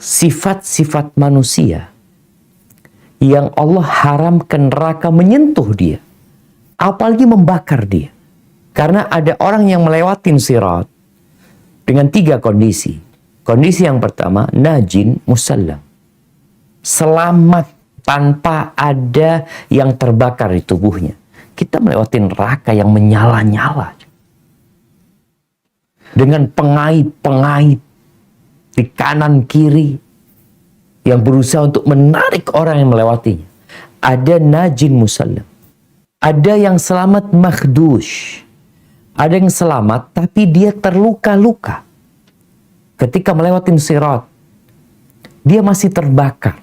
sifat-sifat manusia yang Allah haramkan neraka menyentuh dia, apalagi membakar dia. Karena ada orang yang melewatin sirat dengan 3 kondisi. Kondisi yang pertama, najin musallam, selamat tanpa ada yang terbakar di tubuhnya. Kita melewati neraka yang menyala-nyala dengan pengait-pengait di kanan kiri yang berusaha untuk menarik orang yang melewatinya. Ada najin musallam. Ada yang selamat makhdush. Ada yang selamat tapi dia terluka-luka. Ketika melewati sirat, dia masih terbakar.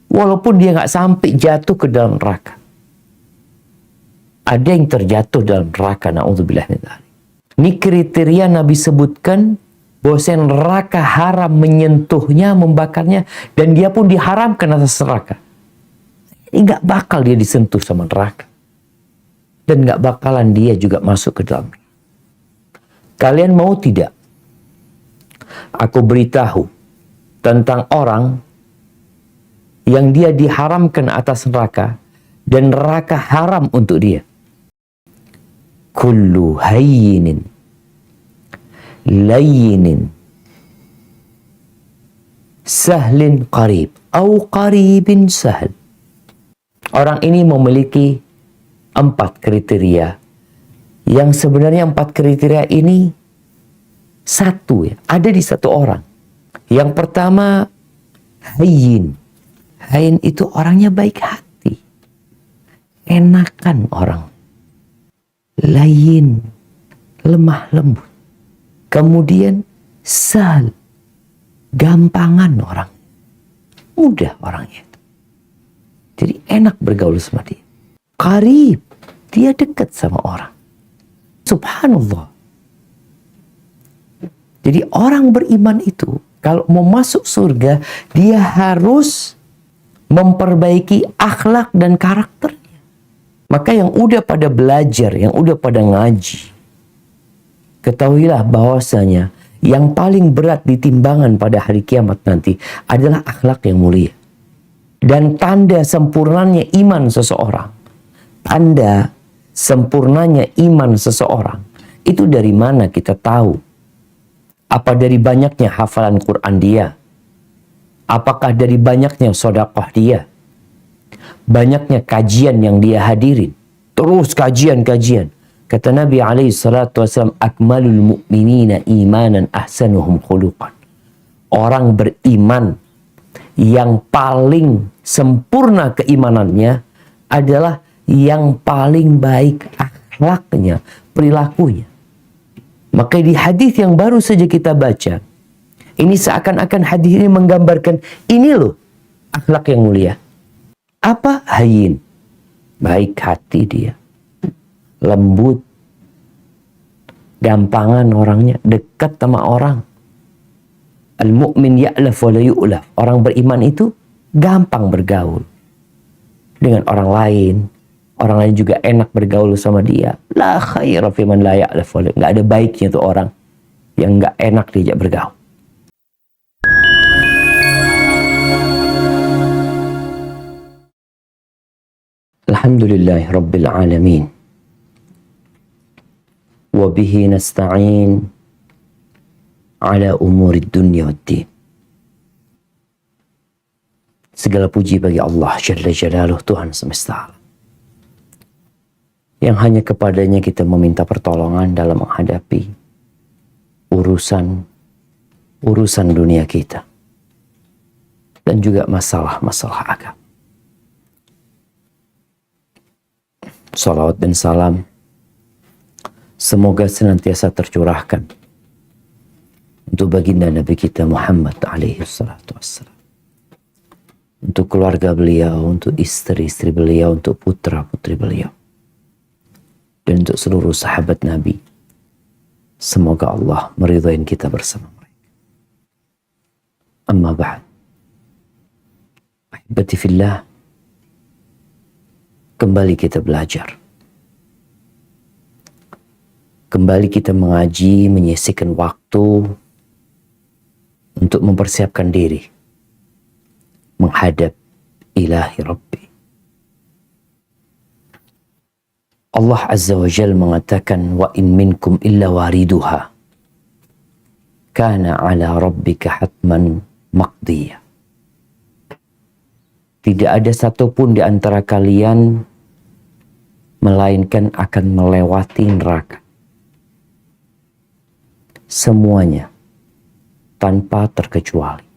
Walaupun dia nggak sampai jatuh ke dalam neraka. Ada yang terjatuh dalam neraka, na'udzubillah min dzalik. Ini kriteria Nabi sebutkan bahwa neraka haram menyentuhnya, membakarnya, dan dia pun diharamkan atas neraka. Ini nggak bakal dia disentuh sama neraka. Dan nggak bakalan dia juga masuk ke dalam. Kalian mau tidak? Aku beritahu tentang orang yang dia diharamkan atas neraka dan neraka haram untuk dia. Kullu hayyinin layyinin sahlin qarib atau qaribin sahl. Orang ini memiliki 4 kriteria, yang sebenarnya 4 kriteria ini ada di satu orang. Yang pertama, hayyin. Hayyin itu orangnya baik hati, enakan orang. Layyin, lemah lembut. Kemudian sahl, gampangan orang, mudah orangnya. Jadi enak bergaul sama dia. Qarib, dia dekat sama orang. Subhanallah. Jadi orang beriman itu kalau mau masuk surga, dia harus memperbaiki akhlak dan karakternya. Maka yang udah pada belajar, yang udah pada ngaji, ketahuilah bahwasanya yang paling berat di timbangan pada hari kiamat nanti adalah akhlak yang mulia. Dan tanda sempurnanya iman seseorang, tanda sempurnanya iman seseorang, itu dari mana kita tahu? Apa dari banyaknya hafalan Quran dia? Apakah dari banyaknya sedekah dia? Banyaknya kajian yang dia hadirin? Terus kajian-kajian. Kata Nabi SAW, akmalul mu'minina imanan ahsanuhum khuluqan. Orang beriman yang paling sempurna keimanannya adalah yang paling baik akhlaknya, perilakunya. Maka di hadis yang baru saja kita baca, ini seakan-akan hadis ini menggambarkan ini loh akhlak yang mulia. Apa? Hayyin, baik hati dia, lembut, gampangan orangnya, dekat sama orang. Al-mu'min ya'laf wa la yu'laf. Orang beriman itu gampang bergaul dengan orang lain. Orang lain juga enak bergaul sama dia. La khaira fi man la ya'laf wa la. Nggak ada baiknya tuh orang yang nggak enak diajak bergaul. Alhamdulillahi Rabbil Alamin. Wa bihi nasta'in ala umuri dunya waddin. Segala puji bagi Allah Jalla Jalaluh, Tuhan semesta alam, yang hanya kepadanya kita meminta pertolongan dalam menghadapi urusan dunia kita dan juga masalah-masalah agama. Salawat dan salam semoga senantiasa tercurahkan untuk baginda Nabi kita Muhammad alaihi salatu wassalam, untuk keluarga beliau, untuk istri-istri beliau, untuk putra-putri beliau, dan untuk seluruh sahabat Nabi. Semoga Allah meridhai kita bersama mereka. Amma ba'd. Ahibati fillah, kembali kita belajar. Kembali kita mengaji, menyisihkan waktu untuk mempersiapkan diri menghadap ilahi Rabbi. Allah Azza wa Jal mengatakan, wa in minkum illa wariduha kana ala rabbika hatman maqdiyah. Tidak ada satupun di antara kalian melainkan akan melewati neraka. Semuanya tanpa terkecuali.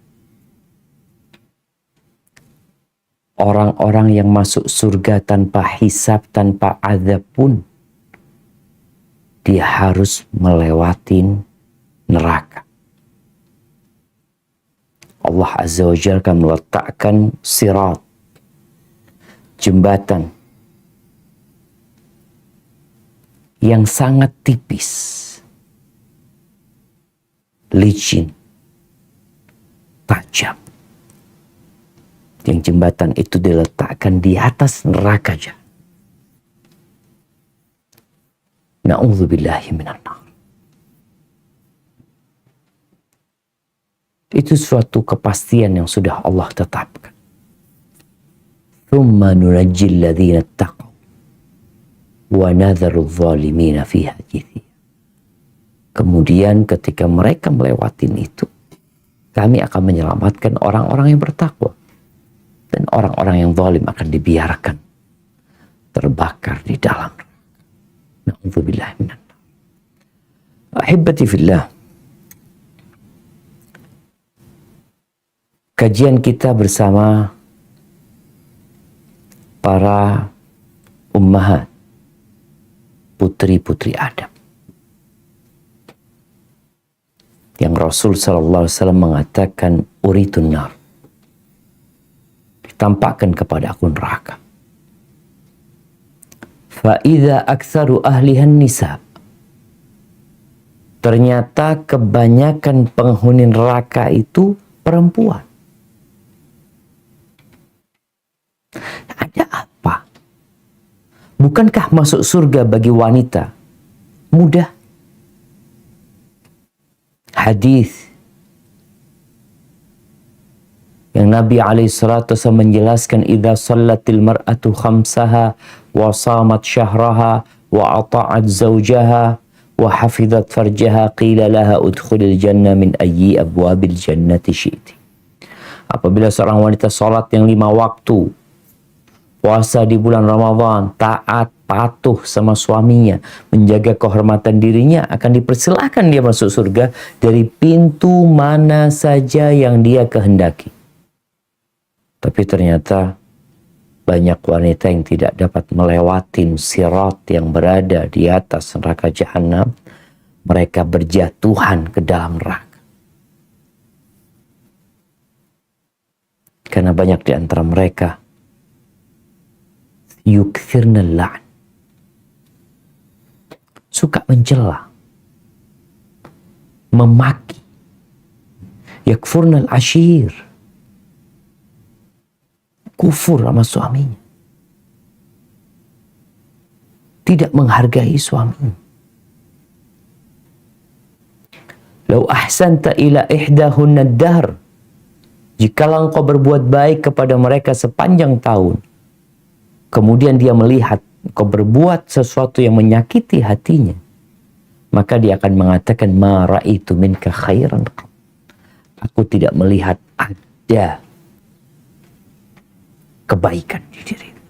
Orang-orang yang masuk surga tanpa hisab, tanpa azab pun, dia harus melewati neraka. Allah Azza wa Jalla akan meletakkan sirat, jembatan yang sangat tipis, licin, tajam. Yang jembatan itu diletakkan di atas neraka aja. Na'udzubillahi minan nar. Itu suatu kepastian yang sudah Allah tetapkan. Thumma nunajjil ladzina taqaw wa nadharu adh-dhalimina fiha jithiya. Kemudian ketika mereka melewatin itu, kami akan menyelamatkan orang-orang yang bertakwa. Dan orang-orang yang zalim akan dibiarkan terbakar di dalam. Na'udzubillahi minan nar. Ahibbati fillah. Kajian kita bersama para ummahat, putri-putri Adam. Yang Rasul sallallahu alaihi wasallam mengatakan uritun nar. Tampakkan kepada aku neraka. Fa'idha aktsaru ahlihan nisa. Ternyata kebanyakan penghuni neraka itu perempuan. Ada apa? Bukankah masuk surga bagi wanita mudah? Hadis yang Nabi SAW menjelaskan, idza sallatil mar'atu khamsaha wa shamat syahraha wa ata'at zawjaha wa hafizat farjaha qila laha udkhulil jannah min ayyi abwabil jannati syi'ti. Apabila seorang wanita salat yang 5 waktu, puasa di bulan Ramadan, taat, patuh sama suaminya, menjaga kehormatan dirinya, akan dipersilahkan dia masuk surga dari pintu mana saja yang dia kehendaki. Tapi ternyata banyak wanita yang tidak dapat melewati sirat yang berada di atas neraka jahanam. Mereka berjatuhan ke dalam neraka. Karena banyak di antara mereka yukthirna la'n, suka mencela, memaki, yakfurnal ashir, kufur sama suaminya, tidak menghargai suaminya. Lau ahsanta ila ihdahunna ad-dahr, jikalau engkau berbuat baik kepada mereka sepanjang tahun, kemudian dia melihat engkau berbuat sesuatu yang menyakiti hatinya, maka dia akan mengatakan, ma ra'aitu minka khairan. Aku tidak melihat ada kebaikan di dirimu.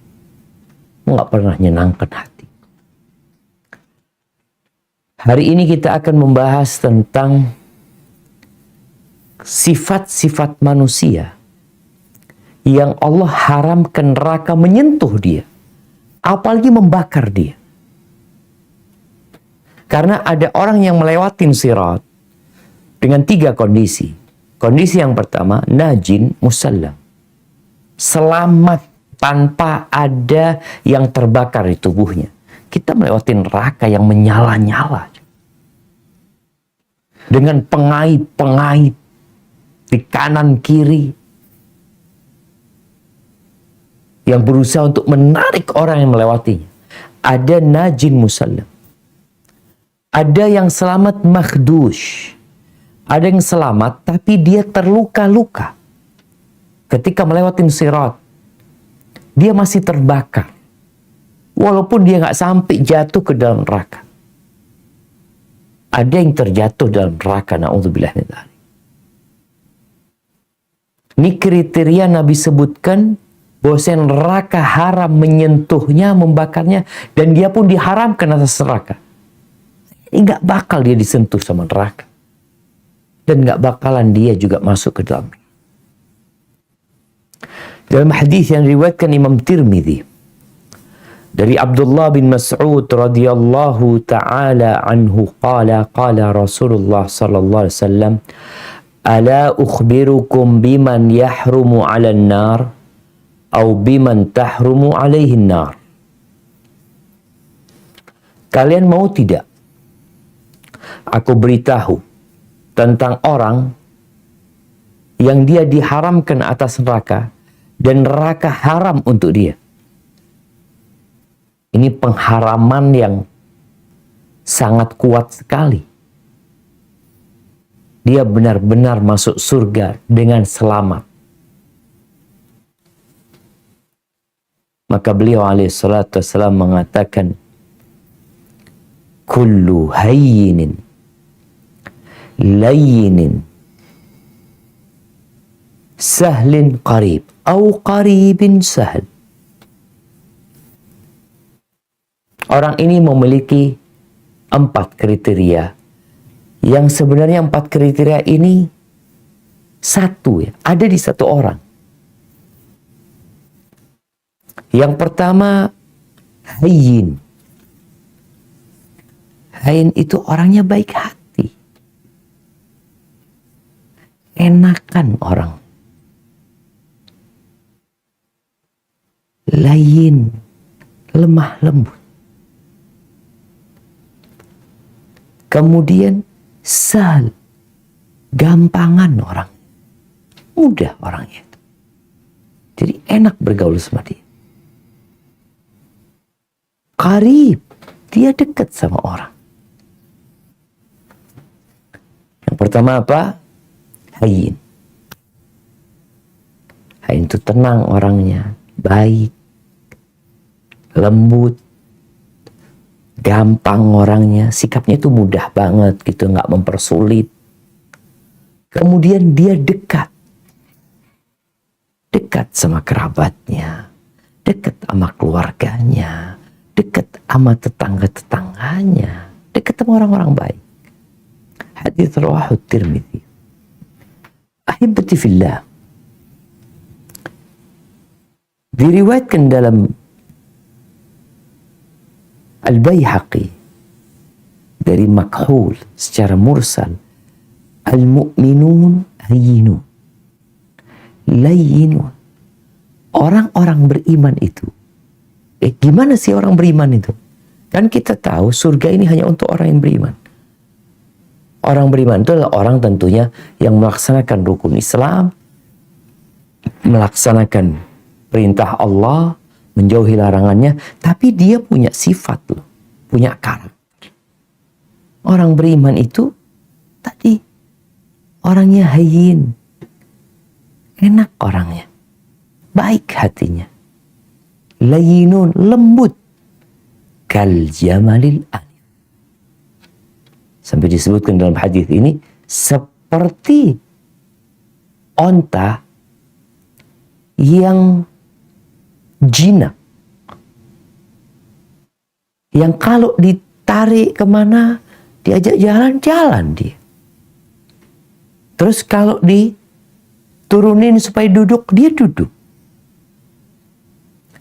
Nggak pernah menyenangkan hati. Hari ini kita akan membahas tentang sifat-sifat manusia yang Allah haramkan neraka menyentuh dia, apalagi membakar dia. Karena ada orang yang melewatin sirat dengan 3 kondisi. Kondisi yang pertama, najin musallam, selamat tanpa ada yang terbakar di tubuhnya. Kita melewati neraka yang menyala-nyala dengan pengait-pengait di kanan kiri yang berusaha untuk menarik orang yang melewatinya. Ada najin musallam, ada yang selamat makhdush, Ada yang selamat, tapi dia terluka-luka. Ketika melewati sirat, dia masih terbakar. Walaupun dia nggak sampai jatuh ke dalam neraka. Ada yang terjatuh dalam neraka, na'udzubillah min dzalik. Ini kriteria Nabi sebutkan bahwa neraka haram menyentuhnya, membakarnya, dan dia pun diharamkan atas neraka. Ini nggak bakal dia disentuh sama neraka. Dan nggak bakalan dia juga masuk ke dalam. Dalam hadis yang diriwayatkan Imam Tirmidzi dari Abdullah bin Mas'ud radhiyallahu taala anhu qala Rasulullah sallallahu alaihi wasallam, ala ukhbirukum biman yahrumu 'alan nar atau biman tahrumu 'alaihi nar. Kalian mau tidak aku beritahu tentang orang yang dia diharamkan atas neraka dan neraka haram untuk dia. Ini pengharaman yang sangat kuat sekali. Dia benar-benar masuk surga dengan selamat. Maka beliau alaihi salatu wassalam mengatakan, kullu hayyinin layyinin sahlin qarib atau qaribin sahl. Orang ini memiliki 4 kriteria, yang sebenarnya 4 kriteria ini ada di satu orang. Yang pertama, hayyin. Hayyin itu orangnya baik hati. Enakan orang. Layyin, lemah lembut. Kemudian sahal, gampangan orang. Mudah orangnya. Jadi enak bergaul sama dia. Qarib, dia dekat sama orang. Yang pertama apa? Hayyin. Hayyin itu tenang orangnya, baik, lembut, gampang orangnya, sikapnya itu mudah banget gitu, nggak mempersulit. Kemudian dia dekat sama kerabatnya, dekat sama keluarganya, dekat sama tetangga-tetangganya, dekat sama orang-orang baik. Hadits rawahu Tirmidzi. Ahibati fillah, diriwayatkan dalam Al-Baihaqi dari Makhul secara mursal, al-mu'minun hayyinun layyinun. Orang-orang beriman itu, gimana sih orang beriman itu? Kan kita tahu surga ini hanya untuk orang yang beriman. Orang beriman itu adalah orang tentunya yang melaksanakan rukun Islam, melaksanakan perintah Allah, menjauhi larangannya, tapi dia punya sifat loh, punya karakter. Orang beriman itu tadi orangnya hayyin, enak orangnya, baik hatinya, layyinun, lembut, kal jamalil anif. Sampai disebutkan dalam hadis ini seperti onta yang jinak, yang kalau ditarik kemana, diajak jalan-jalan dia. Terus kalau diturunin supaya duduk, dia duduk.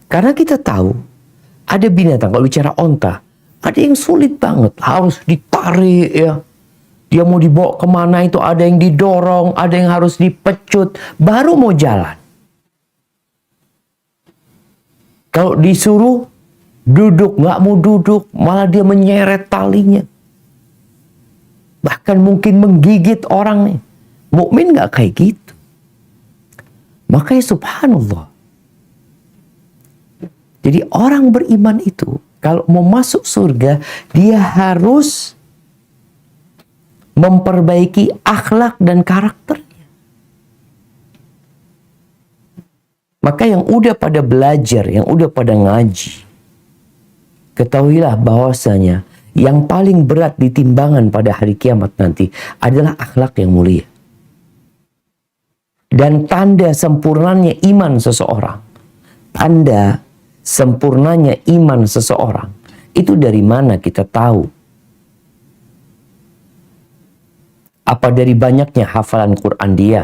Karena kita tahu, ada binatang, kalau bicara onta, ada yang sulit banget, harus ditarik ya. Dia mau dibawa kemana itu ada yang didorong, ada yang harus dipecut, baru mau jalan. Kalau disuruh duduk, nggak mau duduk, malah dia menyeret talinya. Bahkan mungkin menggigit orang nih. Mukmin nggak kayak gitu. Makanya subhanallah. Jadi orang beriman itu, kalau mau masuk surga, dia harus memperbaiki akhlak dan karakternya. Maka yang udah pada belajar, yang udah pada ngaji, ketahuilah bahwasanya yang paling berat di timbangan pada hari kiamat nanti adalah akhlak yang mulia. Dan tanda sempurnanya iman seseorang, tanda sempurnanya iman seseorang, itu dari mana kita tahu? Apa dari banyaknya hafalan Quran dia?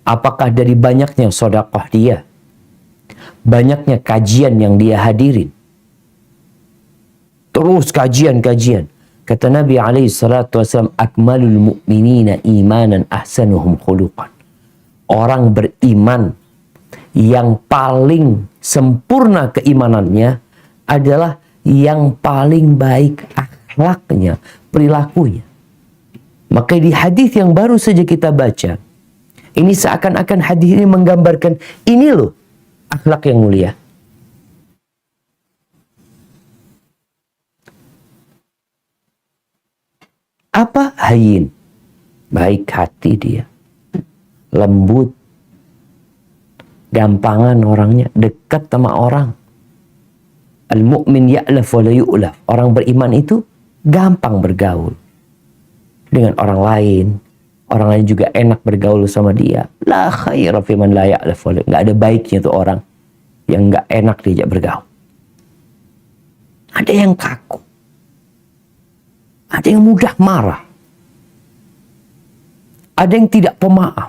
Apakah dari banyaknya sedekah dia? Banyaknya kajian yang dia hadirin? Terus kajian-kajian. Kata Nabi SAW, akmalul mu'minina imanan ahsanuhum khuluqan. Orang beriman yang paling sempurna keimanannya adalah yang paling baik akhlaknya, perilakunya. Maka di hadis yang baru saja kita baca, ini seakan-akan hadis ini menggambarkan, ini loh akhlak yang mulia. Apa? Hayyin. Baik hati dia. Lembut. Gampangan orangnya. Dekat sama orang. Al-mu'min ya'laf wa la yu'laf. Orang beriman itu gampang bergaul dengan orang lain. Orang lain juga enak bergaul sama dia. La khaira fi man la ya'laf wa la. Nggak ada baiknya tuh orang yang nggak enak diajak bergaul. Ada yang kaku. Ada yang mudah marah. Ada yang tidak pemaaf.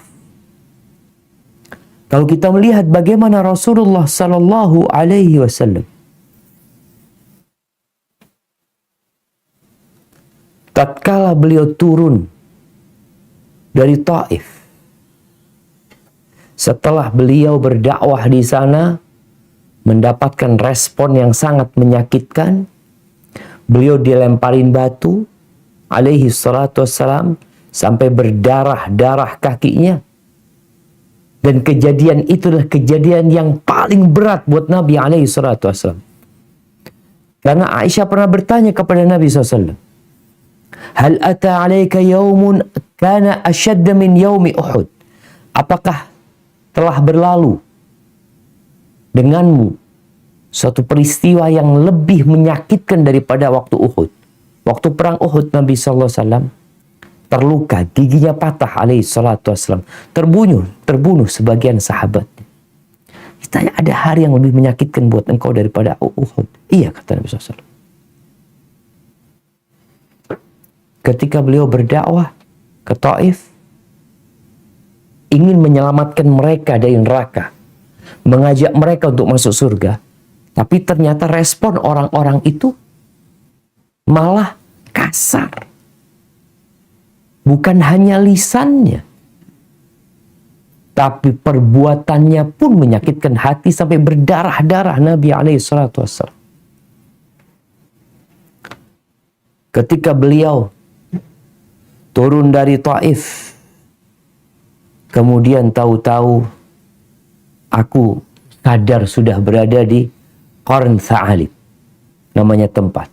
Kalau kita melihat bagaimana Rasulullah Sallallahu Alaihi Wasallam tatkala beliau turun dari Taif, setelah beliau berdakwah di sana, mendapatkan respon yang sangat menyakitkan, beliau dilemparin batu, alaihi salatu wassalam, sampai berdarah-darah kakinya. Dan kejadian itulah kejadian yang paling berat buat Nabi alaihi salatu wassalam. Karena Aisyah pernah bertanya kepada Nabi SAW, hal ata alaika yaumun kana ashadda min yaumi Uhud. Apakah telah berlalu denganmu suatu peristiwa yang lebih menyakitkan daripada waktu Uhud? Waktu perang Uhud, Nabi SAW terluka, giginya patah alaihi salatu wassalam, terbunuh sebagian sahabat. Ditanya, ada hari yang lebih menyakitkan buat engkau daripada Uhud? Iya, kata Nabi SAW. Ketika beliau berdakwah ke Taif, ingin menyelamatkan mereka dari neraka, mengajak mereka untuk masuk surga, tapi ternyata respon orang-orang itu malah kasar. Bukan hanya lisannya, tapi perbuatannya pun menyakitkan hati sampai berdarah-darah Nabi SAW. Ketika beliau turun dari Taif, kemudian tahu-tahu aku sadar sudah berada di Qarn Tha'alib, namanya tempat.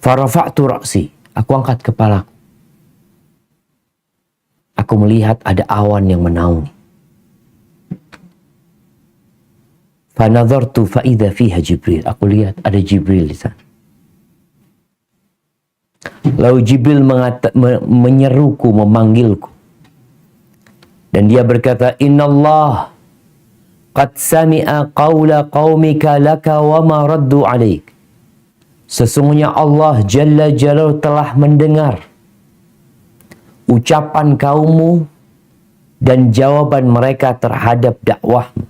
Farafa'tu ra'si, aku angkat kepalaku. Aku melihat ada awan yang menaungi. Fanadhartu fa'idha fiha Jibril. Aku lihat ada Jibril di sana. Lalu Jibril menyeruku, memanggilku. Dan dia berkata, Innallah qad sami'a qawla qawmika laka wa ma raddu alaik. Sesungguhnya Allah Jalla Jalaluhu telah mendengar ucapan kaummu dan jawaban mereka terhadap dakwahmu.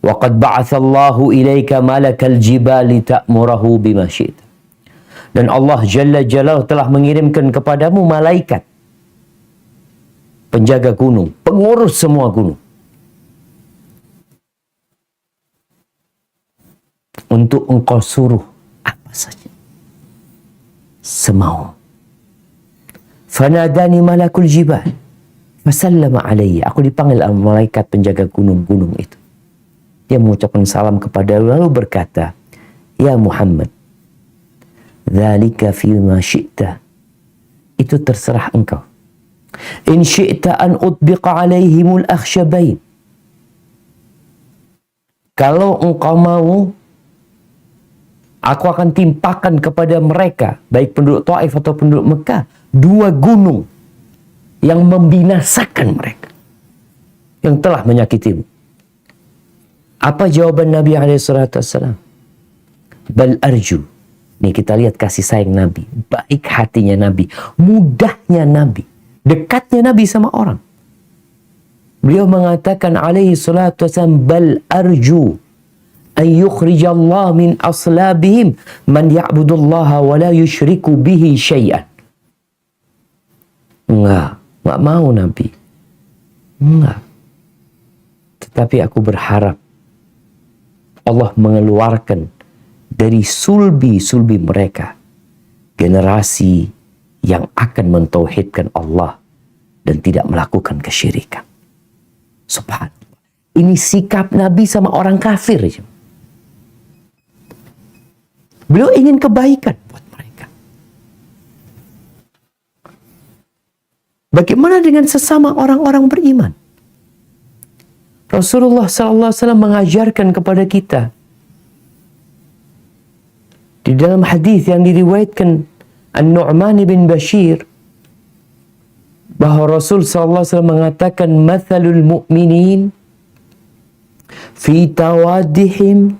Wa qad ba'athallahu ilaika malakal jibali ta'murahu bima syi'ta. Dan Allah Jalla Jalaluhu telah mengirimkan kepadamu malaikat penjaga gunung, pengurus semua gunung, untuk engkau suruh apa saja semau. Fanadani malakul jibal fasallama alayya. Aku dipanggil oleh malaikat penjaga gunung-gunung itu. Dia mengucapkan salam kepada lalu berkata, Ya Muhammad, dzalika fima syi'ta. Itu terserah engkau. In syi'ta an utbiqa alaihimul akhsyabain. Kalau engkau mau, aku akan timpakan kepada mereka, baik penduduk Taif atau penduduk Mekah, 2 gunung yang membinasakan mereka, yang telah menyakitimu. Apa jawaban Nabi SAW? Bal arju. Nih kita lihat kasih sayang Nabi, baik hatinya Nabi, mudahnya Nabi, dekatnya Nabi sama orang. Beliau mengatakan alaihi salatu wasallam, bal arju an yukhrijallah min aslabihim man ya'budullaha wa la yushriku bihi syai'an. Enggak mau Nabi. Enggak. Tetapi aku berharap Allah mengeluarkan dari sulbi-sulbi mereka generasi yang akan mentauhidkan Allah dan tidak melakukan kesyirikan. Subhanallah. Ini sikap Nabi sama orang kafir. Beliau ingin kebaikan buat mereka. Bagaimana dengan sesama orang-orang beriman? Rasulullah SAW mengajarkan kepada kita di dalam hadis yang diriwayatkan An-Nu'man bin Bashir, bahwa Rasul SAW mengatakan, mathalul mu'minin fi tawaddihim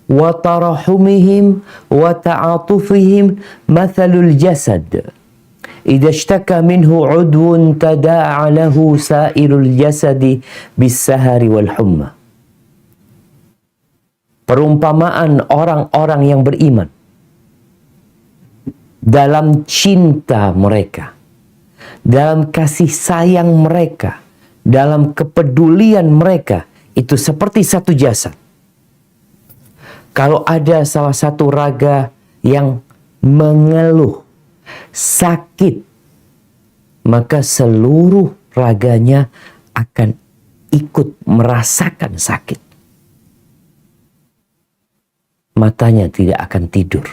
wa tarahumihim wa ta'atufihim mathalul jasad idza ishtaka minhu 'udwun tada'a lahu sa'irul jasadi bis-sahari wal humma. Perumpamaan orang-orang yang beriman dalam cinta mereka, dalam kasih sayang mereka, dalam kepedulian mereka, itu seperti satu jasad. Kalau ada salah satu raga yang mengeluh, sakit, maka seluruh raganya akan ikut merasakan sakit. Matanya tidak akan tidur.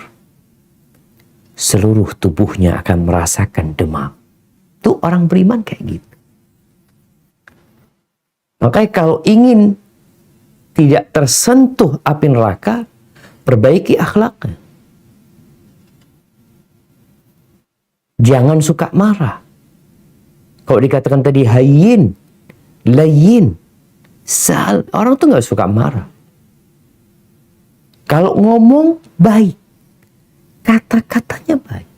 Seluruh tubuhnya akan merasakan demam. Itu orang beriman kayak gitu. Makanya kalau ingin tidak tersentuh api neraka, perbaiki akhlaknya. Jangan suka marah. Kalau dikatakan tadi hayyin, layyin, orang tuh nggak suka marah. Kalau ngomong baik, kata-katanya baik.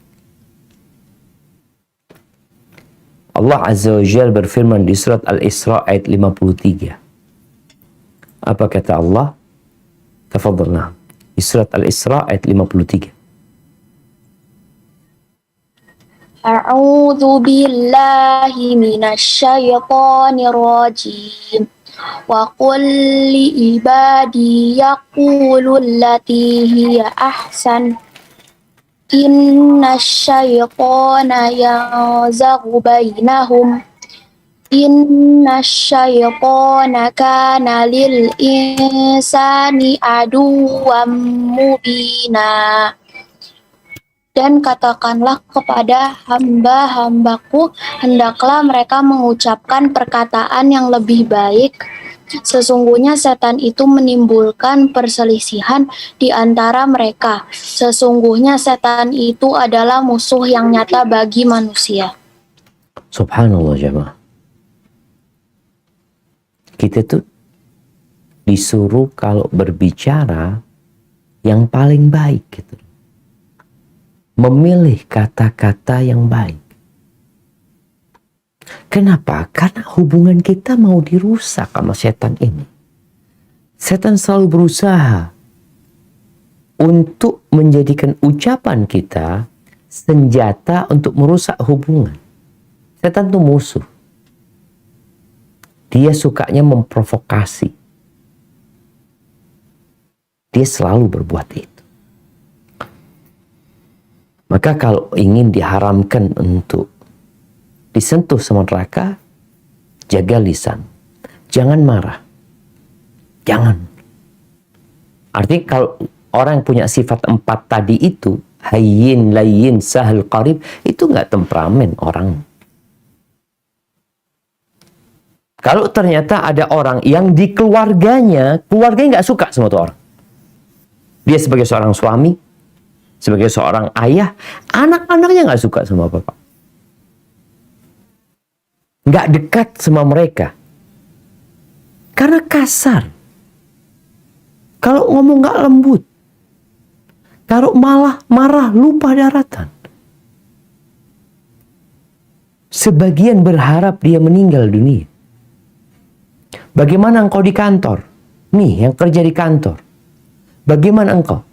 Allah Azza wa Jalla berfirman di surat Al-Isra ayat 53. Apa kata Allah? Tafadhalna. Di surat Al-Isra ayat 53. A'udzu billahi minasyaitonir rajim. Wa qul li ibadi yaqulu allati hiya ahsan. Inna syaitana yanzaghu bainahum. Inna syaitana kana lil insani aduwwam mubina. Dan katakanlah kepada hamba-hambaku, hendaklah mereka mengucapkan perkataan yang lebih baik. Sesungguhnya setan itu menimbulkan perselisihan di antara mereka. Sesungguhnya setan itu adalah musuh yang nyata bagi manusia. Subhanallah jemaah. Kita tuh disuruh kalau berbicara yang paling baik gitu. Memilih kata-kata yang baik. Kenapa? Karena hubungan kita mau dirusak sama setan ini. Setan selalu berusaha untuk menjadikan ucapan kita senjata untuk merusak hubungan. Setan itu musuh. Dia sukanya memprovokasi. Dia selalu berbuat itu. Maka kalau ingin diharamkan untuk disentuh sama neraka, jaga lisan. Jangan marah. Jangan. Artinya kalau orang yang punya sifat 4 tadi itu, Hayyin, layyin, sahal, qarib. Itu nggak temperamen orang. Kalau ternyata ada orang yang di keluarganya nggak suka sama tuh orang. Dia sebagai seorang suami, sebagai seorang ayah, anak-anaknya nggak suka sama bapak. Nggak dekat sama mereka. Karena kasar. Kalau ngomong nggak lembut. Kalau malah marah, lupa daratan. Sebagian berharap dia meninggal dunia. Bagaimana engkau di kantor? Nih, yang kerja di kantor. Bagaimana engkau?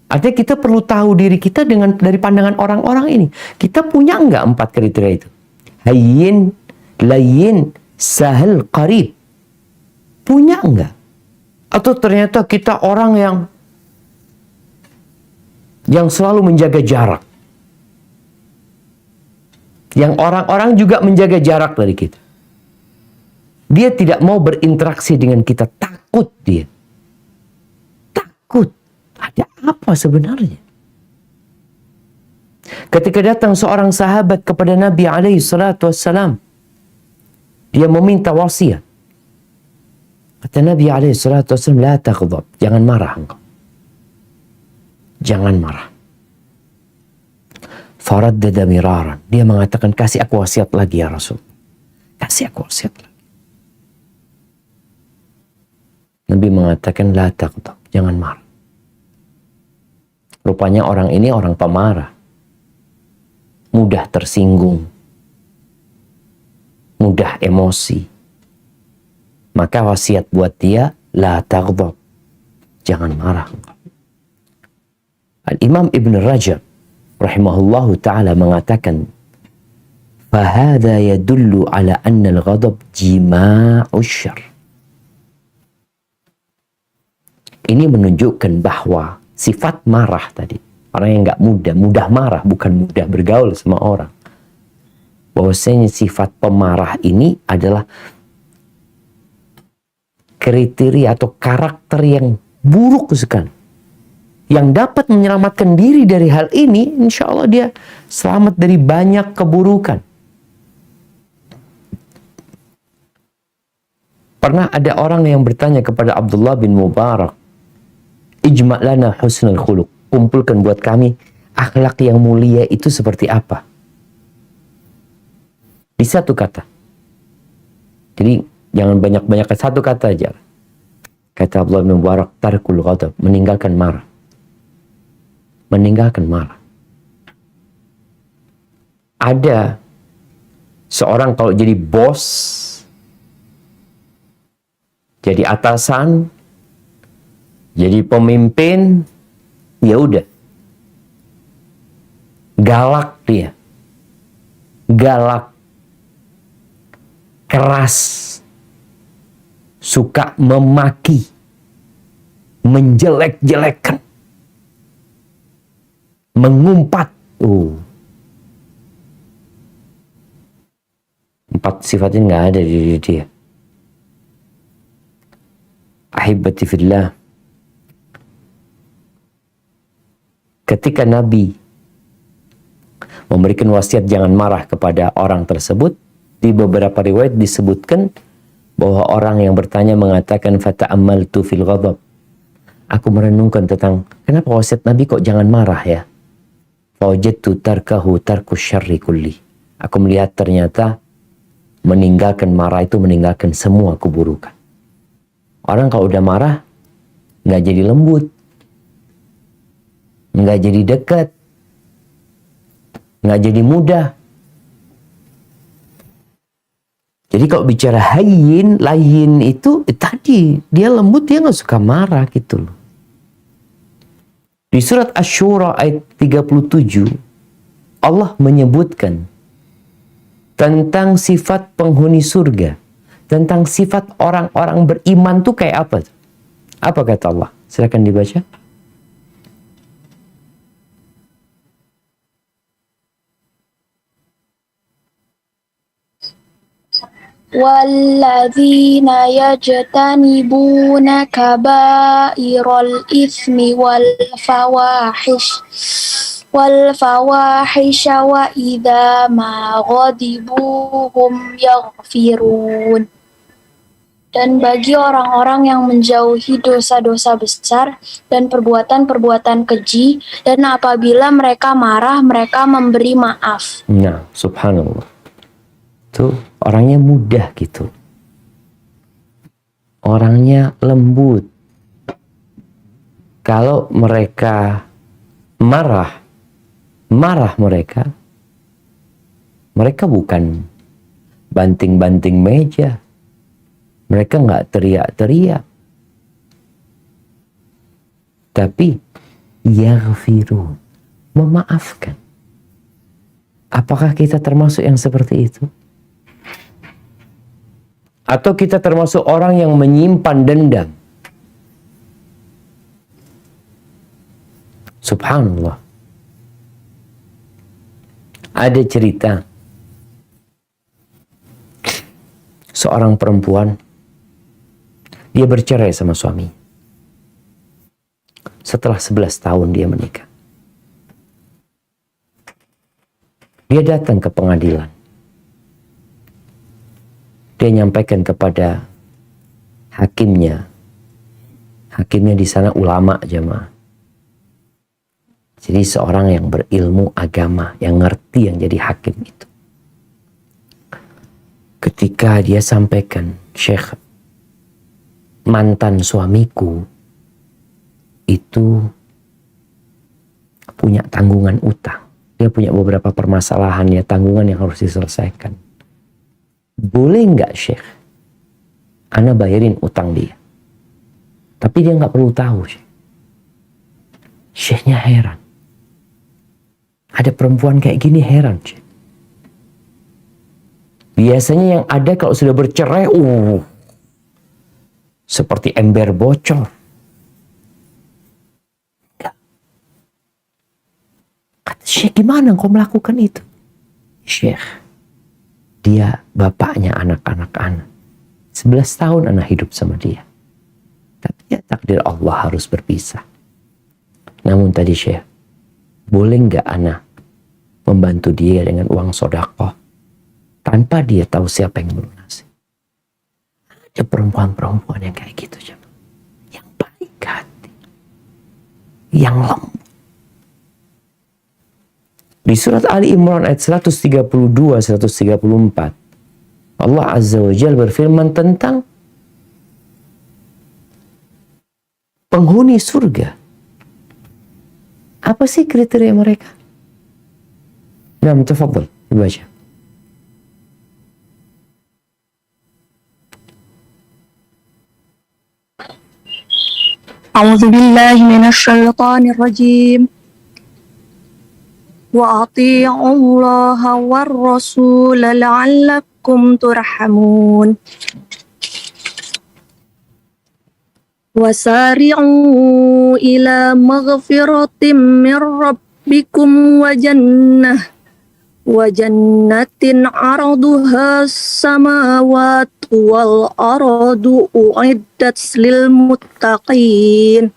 Artinya kita perlu tahu diri kita dari pandangan orang-orang ini. Kita punya enggak 4 kriteria itu? Hayyin, layyin, sahal, qarib. Punya enggak? Atau ternyata kita orang yang selalu menjaga jarak. Yang orang-orang juga menjaga jarak dari kita. Dia tidak mau berinteraksi dengan kita. Takut dia. Takut. Ada apa sebenarnya? Ketika datang seorang sahabat kepada Nabi SAW, dia meminta wasiat. Kata Nabi SAW, la taghdab. Jangan marah engkau. Jangan marah. Faraddada miraran. Dia mengatakan, kasih aku wasiat lagi ya Rasul. Kasih aku wasiat lagi. Nabi mengatakan, la taghdab. Jangan marah. Rupanya orang ini orang pemarah. Mudah tersinggung. Mudah emosi. Maka wasiat buat dia, la taghdab. Jangan marah. Al-Imam Ibn Rajab rahimahullahu ta'ala mengatakan, fahada yadullu ala anna al-ghadab jima'u syarr. Ini menunjukkan bahwa sifat marah tadi, orang yang nggak mudah marah, bukan mudah bergaul sama orang. Bahwasanya sifat pemarah ini adalah kriteria atau karakter yang buruk sekali. Yang dapat menyelamatkan diri dari hal ini, insya Allah dia selamat dari banyak keburukan. Pernah ada orang yang bertanya kepada Abdullah bin Mubarak, ijma' lana husnul khuluq. Kumpulkan buat kami akhlak yang mulia itu seperti apa? Di satu kata. Jadi jangan banyak-banyak, satu kata aja. Kata Abdullah bin Mubarak, tarkul ghadab, meninggalkan marah. Meninggalkan marah. Ada seorang kalau jadi bos, jadi atasan, jadi pemimpin, ya udah. Galak dia. Galak. Keras. Suka memaki. Menjelek-jelekan. Mengumpat. 4 sifat ini nggak ada di diri dia. Ahibati fillah. Ketika Nabi memberikan wasiat jangan marah kepada orang tersebut, di beberapa riwayat disebutkan bahwa orang yang bertanya mengatakan fata'ammaltu fil ghadab. Aku merenungkan tentang kenapa wasiat Nabi kok jangan marah ya. Fawajadtu tarkahu tarkus syarri kulli. Aku melihat ternyata meninggalkan marah itu meninggalkan semua keburukan. Orang kalau udah marah nggak jadi lembut, nggak jadi dekat, nggak jadi mudah. Jadi kalau bicara hayyin, layyin itu tadi dia lembut, dia nggak suka marah gitu loh. Di surat Asy-Syura ayat 37 Allah menyebutkan tentang sifat penghuni surga, tentang sifat orang-orang beriman tuh kayak apa? Apa kata Allah? Silakan dibaca. والذين يجتنبون كبائر الإثم والفواحش وإذا ما غضبوا هم يغفرون. Dan bagi orang-orang yang menjauhi dosa-dosa besar dan perbuatan-perbuatan keji, dan apabila mereka marah, mereka memberi maaf. Nah, subhanallah. Tuh, orangnya mudah gitu. Orangnya lembut. Kalau mereka marah mereka bukan banting-banting meja. Mereka nggak teriak-teriak. Tapi yaghfirun, memaafkan. Apakah kita termasuk yang seperti itu? Atau kita termasuk orang yang menyimpan dendam? Subhanallah. Ada cerita seorang perempuan, dia bercerai sama suami. Setelah 11 tahun dia menikah. Dia datang ke pengadilan. Dia nyampaikan kepada hakimnya. Hakimnya di sana ulama jemaah. Jadi seorang yang berilmu agama, yang ngerti yang jadi hakim itu. Ketika dia sampaikan, Syekh, mantan suamiku itu punya tanggungan utang. Dia punya beberapa permasalahan ya, tanggungan yang harus diselesaikan. Boleh nggak Syekh, Ana bayarin utang dia? Tapi dia nggak perlu tahu Syekh. Syekhnya heran. Ada perempuan kayak gini, heran Syekh. Biasanya yang ada kalau sudah bercerai, seperti ember bocor. Kata Syekh, gimana kau melakukan itu? Syekh, dia bapaknya anak-anak anak. 11 tahun anak hidup sama dia. Tapi ya takdir Allah harus berpisah. Namun tadi Syekh, boleh nggak anak membantu dia dengan uang sedekah tanpa dia tahu siapa yang melunasi? Ada perempuan-perempuan yang kayak gitu, yang baik hati, yang lembut. Di surat Ali Imran ayat 132-134, Allah Azza wa Jalla berfirman tentang penghuni surga. Apa sih kriteria mereka? Nah, tafadhal, dibaca. A'udzu billahi minasyaitonir rajim. Wa atii'ullaha war rasul la'allakum turhamun. Wasari'u ila maghfiratin min rabbikum wa jannatin 'arduha samawati wal ardu u'iddat lil muttaqin.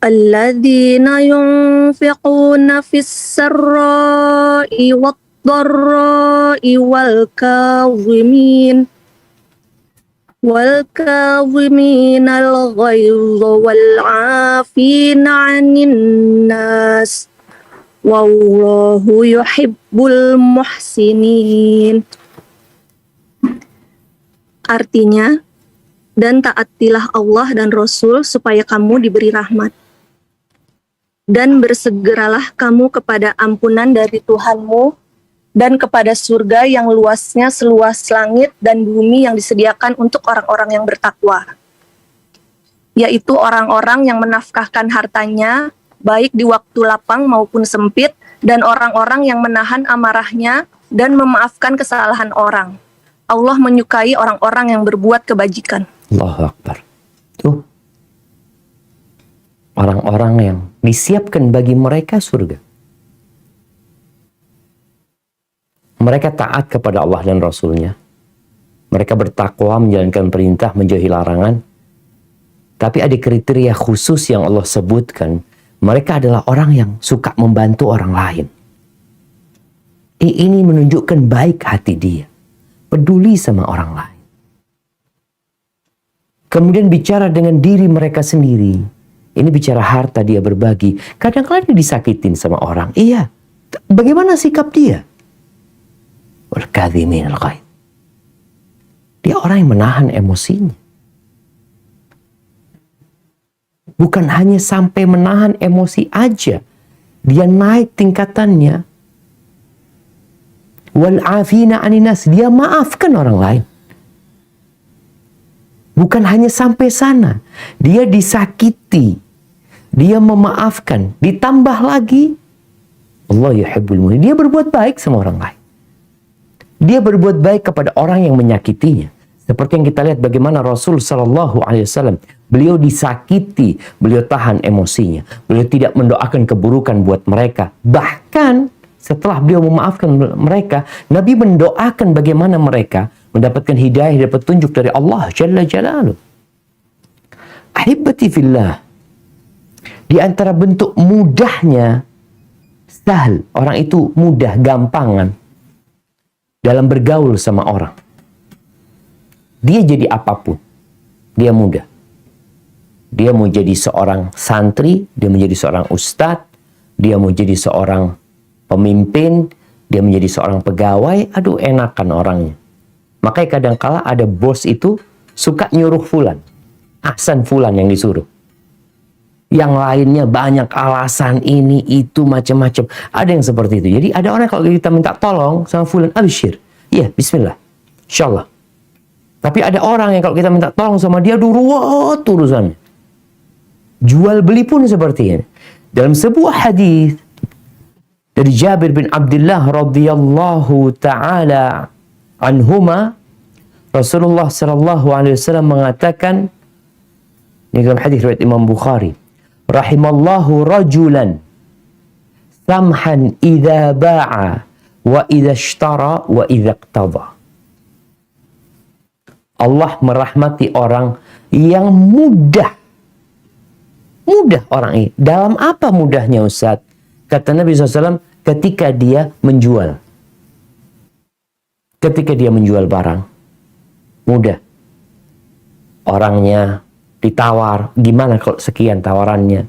Alladzina yunfiquna fis sarra'i wad dharra'i wal kazimin al-ghayza wal 'afina 'anil nas wallahu yuhibbul muhsinin. Artinya, dan taatilah Allah dan Rasul supaya kamu diberi rahmat. Dan bersegeralah kamu kepada ampunan dari Tuhanmu dan kepada surga yang luasnya seluas langit dan bumi yang disediakan untuk orang-orang yang bertakwa, yaitu orang-orang yang menafkahkan hartanya baik di waktu lapang maupun sempit, dan orang-orang yang menahan amarahnya dan memaafkan kesalahan orang. Allah menyukai orang-orang yang berbuat kebajikan. Allahu Akbar. Tuh, orang-orang yang disiapkan bagi mereka surga. Mereka taat kepada Allah dan Rasul-Nya. Mereka bertakwa, menjalankan perintah, menjauhi larangan. Tapi ada kriteria khusus yang Allah sebutkan. Mereka adalah orang yang suka membantu orang lain. Ini menunjukkan baik hati dia. Peduli sama orang lain. Kemudian bicara dengan diri mereka sendiri. Ini bicara harta, dia berbagi. Kadang-kadang dia disakitin sama orang. Iya. Bagaimana sikap dia? Wal-kadhimin al-ghaidh. Dia orang yang menahan emosinya. Bukan hanya sampai menahan emosi aja. Dia naik tingkatannya. Wal-afina aninas. Dia maafkan orang lain. Bukan hanya sampai sana. Dia disakiti. Dia memaafkan. Ditambah lagi. Allah yuhibbul muhsinin. Dia berbuat baik sama orang lain. Dia berbuat baik kepada orang yang menyakitinya. Seperti yang kita lihat bagaimana Rasul Sallallahu Alaihi Wasallam. Beliau disakiti. Beliau tahan emosinya. Beliau tidak mendoakan keburukan buat mereka. Bahkan setelah beliau memaafkan mereka, Nabi mendoakan bagaimana mereka mendapatkan hidayah dan petunjuk dari Allah Jalla Jalaluh. Ahibbati fillah. Di antara bentuk mudahnya, sahal. Orang itu mudah, gampangan dalam bergaul sama orang. Dia jadi apapun. Dia mudah. Dia mau jadi seorang santri, dia menjadi seorang ustadz, dia mau jadi seorang pemimpin, dia menjadi seorang pegawai, aduh enakan orangnya. Makanya kadangkala ada bos itu suka nyuruh fulan. Ahsan fulan yang disuruh. Yang lainnya banyak alasan ini, itu, macam-macam. Ada yang seperti itu. Jadi ada orang kalau kita minta tolong sama fulan, abshir. Iya, bismillah. Insyaallah. Tapi ada orang yang kalau kita minta tolong sama dia, ruwet urusannya. Jual beli pun seperti ini. Dalam sebuah hadis dari Jabir bin Abdullah radhiyallahu taala anhuma, Rasulullah sallallahu alaihi wasallam mengatakan, ini dalam hadis riwayat Imam Bukhari, rahimallahu rajulan samhan idza ba'a wa idza ishtara wa idza iqtada. Allah merahmati orang yang mudah. Mudah orang ini. Dalam apa mudahnya Ustaz? Kata Nabi SAW, ketika dia menjual. Ketika dia menjual barang. Mudah. Orangnya ditawar. Gimana kalau sekian tawarannya?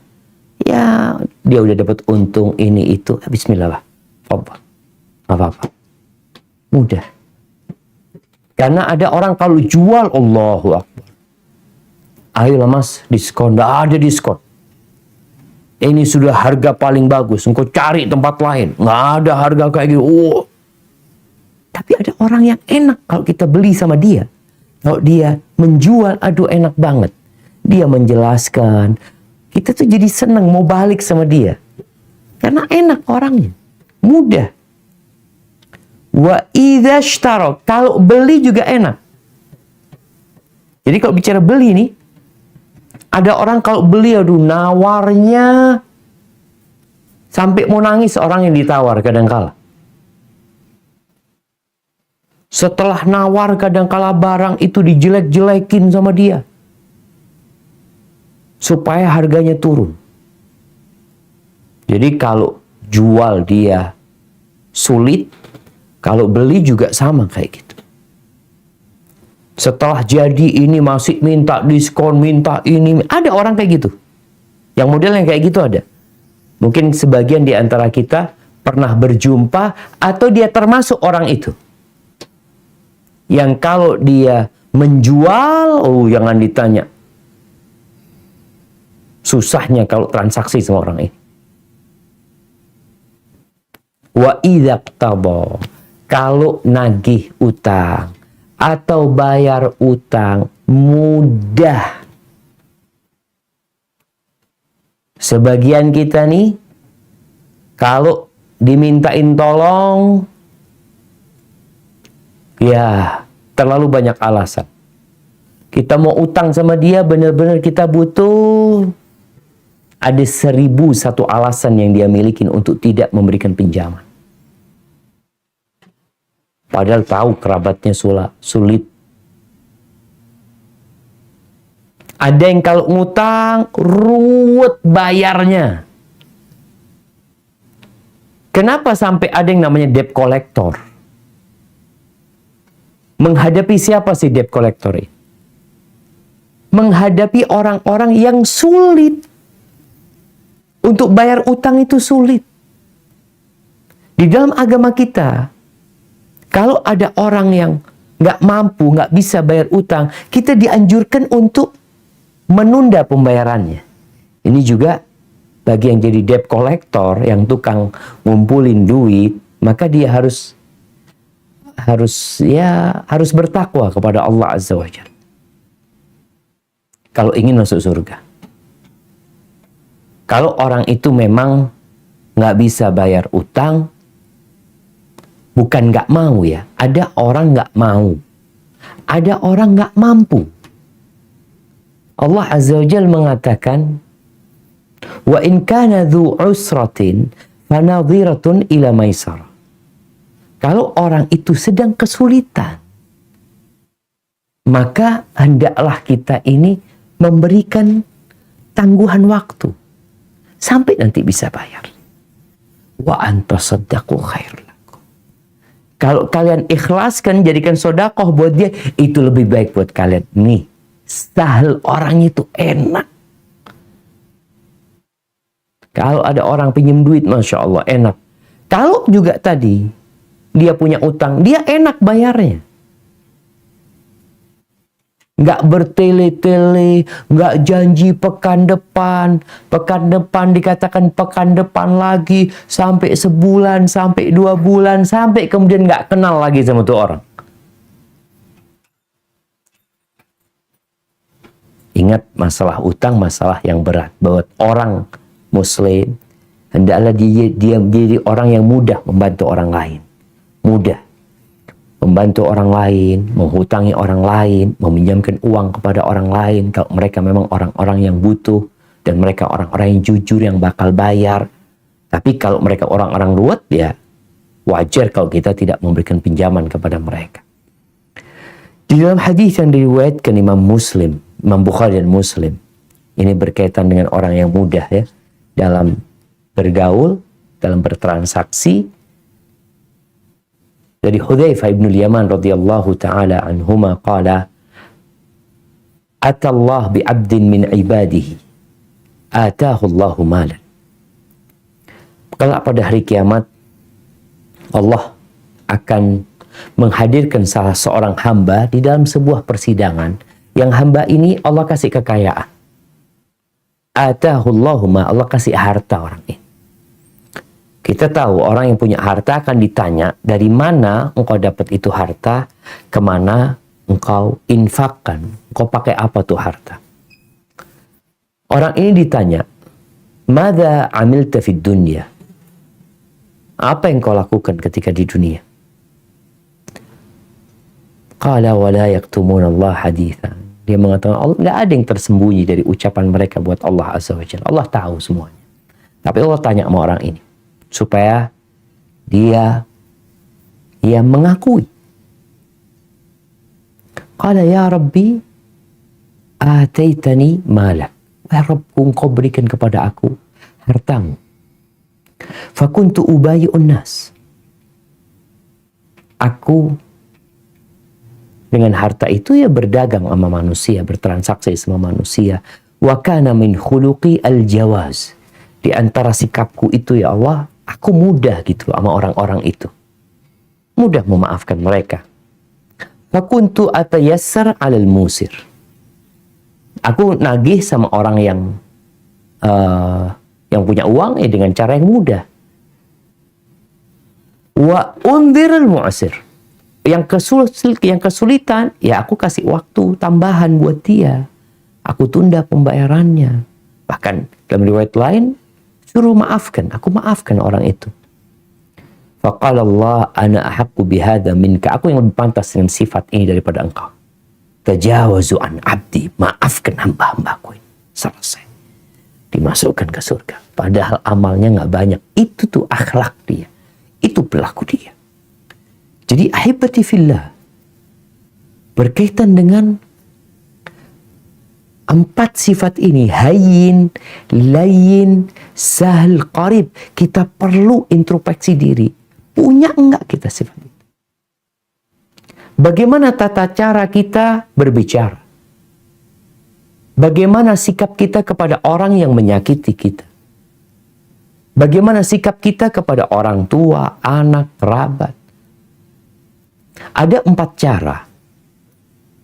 Ya, dia udah dapat untung ini itu. Bismillah lah. Apa? Apa-apa. Mudah. Karena ada orang kalau jual, Allahu Akbar. Ayolah mas, diskon. Nggak ada diskon. Ini sudah harga paling bagus. Engkau cari tempat lain. Nggak ada harga kayak gitu. Oh. Tapi ada orang yang enak kalau kita beli sama dia. Kalau dia menjual, aduh enak banget. Dia menjelaskan. Kita tuh jadi senang mau balik sama dia. Karena enak orangnya. Mudah. Wa idza ishtara, kalau beli juga enak. Jadi kalau bicara beli nih, ada orang kalau beli aduh nawarnya sampai mau nangis orang yang ditawar kadangkala. Setelah nawar kadangkala barang itu dijelek-jelekin sama dia. Supaya harganya turun. Jadi kalau jual dia sulit, kalau beli juga sama kayak gitu. Setelah jadi ini masih minta diskon, minta ini. Ada orang kayak gitu. Yang model yang kayak gitu ada. Mungkin sebagian di antara kita pernah berjumpa atau dia termasuk orang itu. Yang kalau dia menjual, oh jangan ditanya. Susahnya kalau transaksi sama orang ini. Wa idza iqtada, kalau nagih utang atau bayar utang mudah. Sebagian kita nih kalau dimintain tolong ya terlalu banyak alasan. Kita mau utang sama dia benar-benar kita butuh. Ada 1001 alasan yang dia miliki untuk tidak memberikan pinjaman. Padahal tahu kerabatnya sulit. Ada yang kalau ngutang, ruwet bayarnya. Kenapa sampai ada yang namanya debt collector? Menghadapi siapa sih debt collector ini? Menghadapi orang-orang yang sulit. Untuk bayar utang itu sulit. Di dalam agama kita, kalau ada orang yang nggak mampu, nggak bisa bayar utang, kita dianjurkan untuk menunda pembayarannya. Ini juga bagi yang jadi debt collector, yang tukang ngumpulin duit, maka dia harus bertakwa kepada Allah Azza wa Jalla. Kalau ingin masuk surga. Kalau orang itu memang nggak bisa bayar utang, bukan nggak mau ya. Ada orang nggak mau. Ada orang nggak mampu. Allah Azza wa Jalla mengatakan, wa in kana dhu usratin fanadhiratun ila maisar. Kalau orang itu sedang kesulitan, maka hendaklah kita ini memberikan tangguhan waktu sampai nanti bisa bayar. Wa antasaddaqu khair lakum. Kalau kalian ikhlaskan, jadikan sedekah buat dia, itu lebih baik buat kalian. Nih, sahal orang itu enak. Kalau ada orang pinjam duit, Masya Allah, enak. Kalau juga tadi, dia punya utang, dia enak bayarnya. Nggak bertele-tele, nggak janji pekan depan dikatakan pekan depan lagi, sampai sebulan, sampai 2 bulan, sampai kemudian nggak kenal lagi sama tuh orang. Ingat, masalah utang, masalah yang berat. Buat orang Muslim, hendaklah dia menjadi orang yang mudah membantu orang lain. Mudah membantu orang lain, menghutangi orang lain, meminjamkan uang kepada orang lain kalau mereka memang orang-orang yang butuh dan mereka orang-orang yang jujur yang bakal bayar. Tapi kalau mereka orang-orang ruwet, ya wajar kalau kita tidak memberikan pinjaman kepada mereka. Di dalam hadis yang diriwayatkan Imam Muslim, Imam Bukhari dan Muslim, ini berkaitan dengan orang yang mudah ya dalam bergaul, dalam bertransaksi. Dari Hudzaifah bin Yaman radhiyallahu taala anhuma qala, atallah bi 'abdin min ibadihi ataahu Allahu malan. Kelak pada hari kiamat Allah akan menghadirkan salah seorang hamba di dalam sebuah persidangan, yang hamba ini Allah kasih kekayaan. Ataahu Allahu ma, Allah kasih harta orang ini. Kita tahu orang yang punya harta akan ditanya, dari mana engkau dapat itu harta, kemana engkau infakkan, engkau pakai apa tuh harta. Orang ini ditanya, madza amilta fid dunya, apa yang kau lakukan ketika di dunia? Qala wa la yaktumuna Allah hadithan. Dia mengatakan, Allah, tidak ada yang tersembunyi dari ucapan mereka buat Allah Azza wa Jalla. Allah tahu semuanya. Tapi Allah tanya sama orang ini supaya dia mengakui. Qala ya Rabbi ataitani malak. Ya Rabbku, engkau berikan kepada aku hartamu. Fakuntu ubayi'un nas. Aku dengan harta itu ya berdagang sama manusia, bertransaksi sama manusia. Wa kana min khuluqi al-jawaz. Di antara sikapku itu ya Allah, aku mudah gitu sama orang-orang itu. Mudah memaafkan mereka. Fakuntu atayassar 'alal musir. Aku nagih sama orang yang punya uang ya dengan cara yang mudah. Wa undhirul mu'sir. Yang kesulitan, ya aku kasih waktu tambahan buat dia. Aku tunda pembayarannya. Bahkan dalam riwayat lain, suruh maafkan. Aku maafkan orang itu. Faqala Allah, ana ahaqqu bihadza minka. Aku yang lebih pantas dengan sifat ini daripada engkau. Tajawazu an abdi. Maafkan hamba-hambaku ini. Selesai. Dimasukkan ke surga. Padahal amalnya nggak banyak. Itu tuh akhlak dia. Itu perilaku dia. Jadi ahibati fillah berkaitan dengan 4 sifat ini, hayyin, layyin, sahal, qarib. Kita perlu introspeksi diri. Punya enggak kita sifat itu? Bagaimana tata cara kita berbicara? Bagaimana sikap kita kepada orang yang menyakiti kita? Bagaimana sikap kita kepada orang tua, anak, kerabat? Ada 4 cara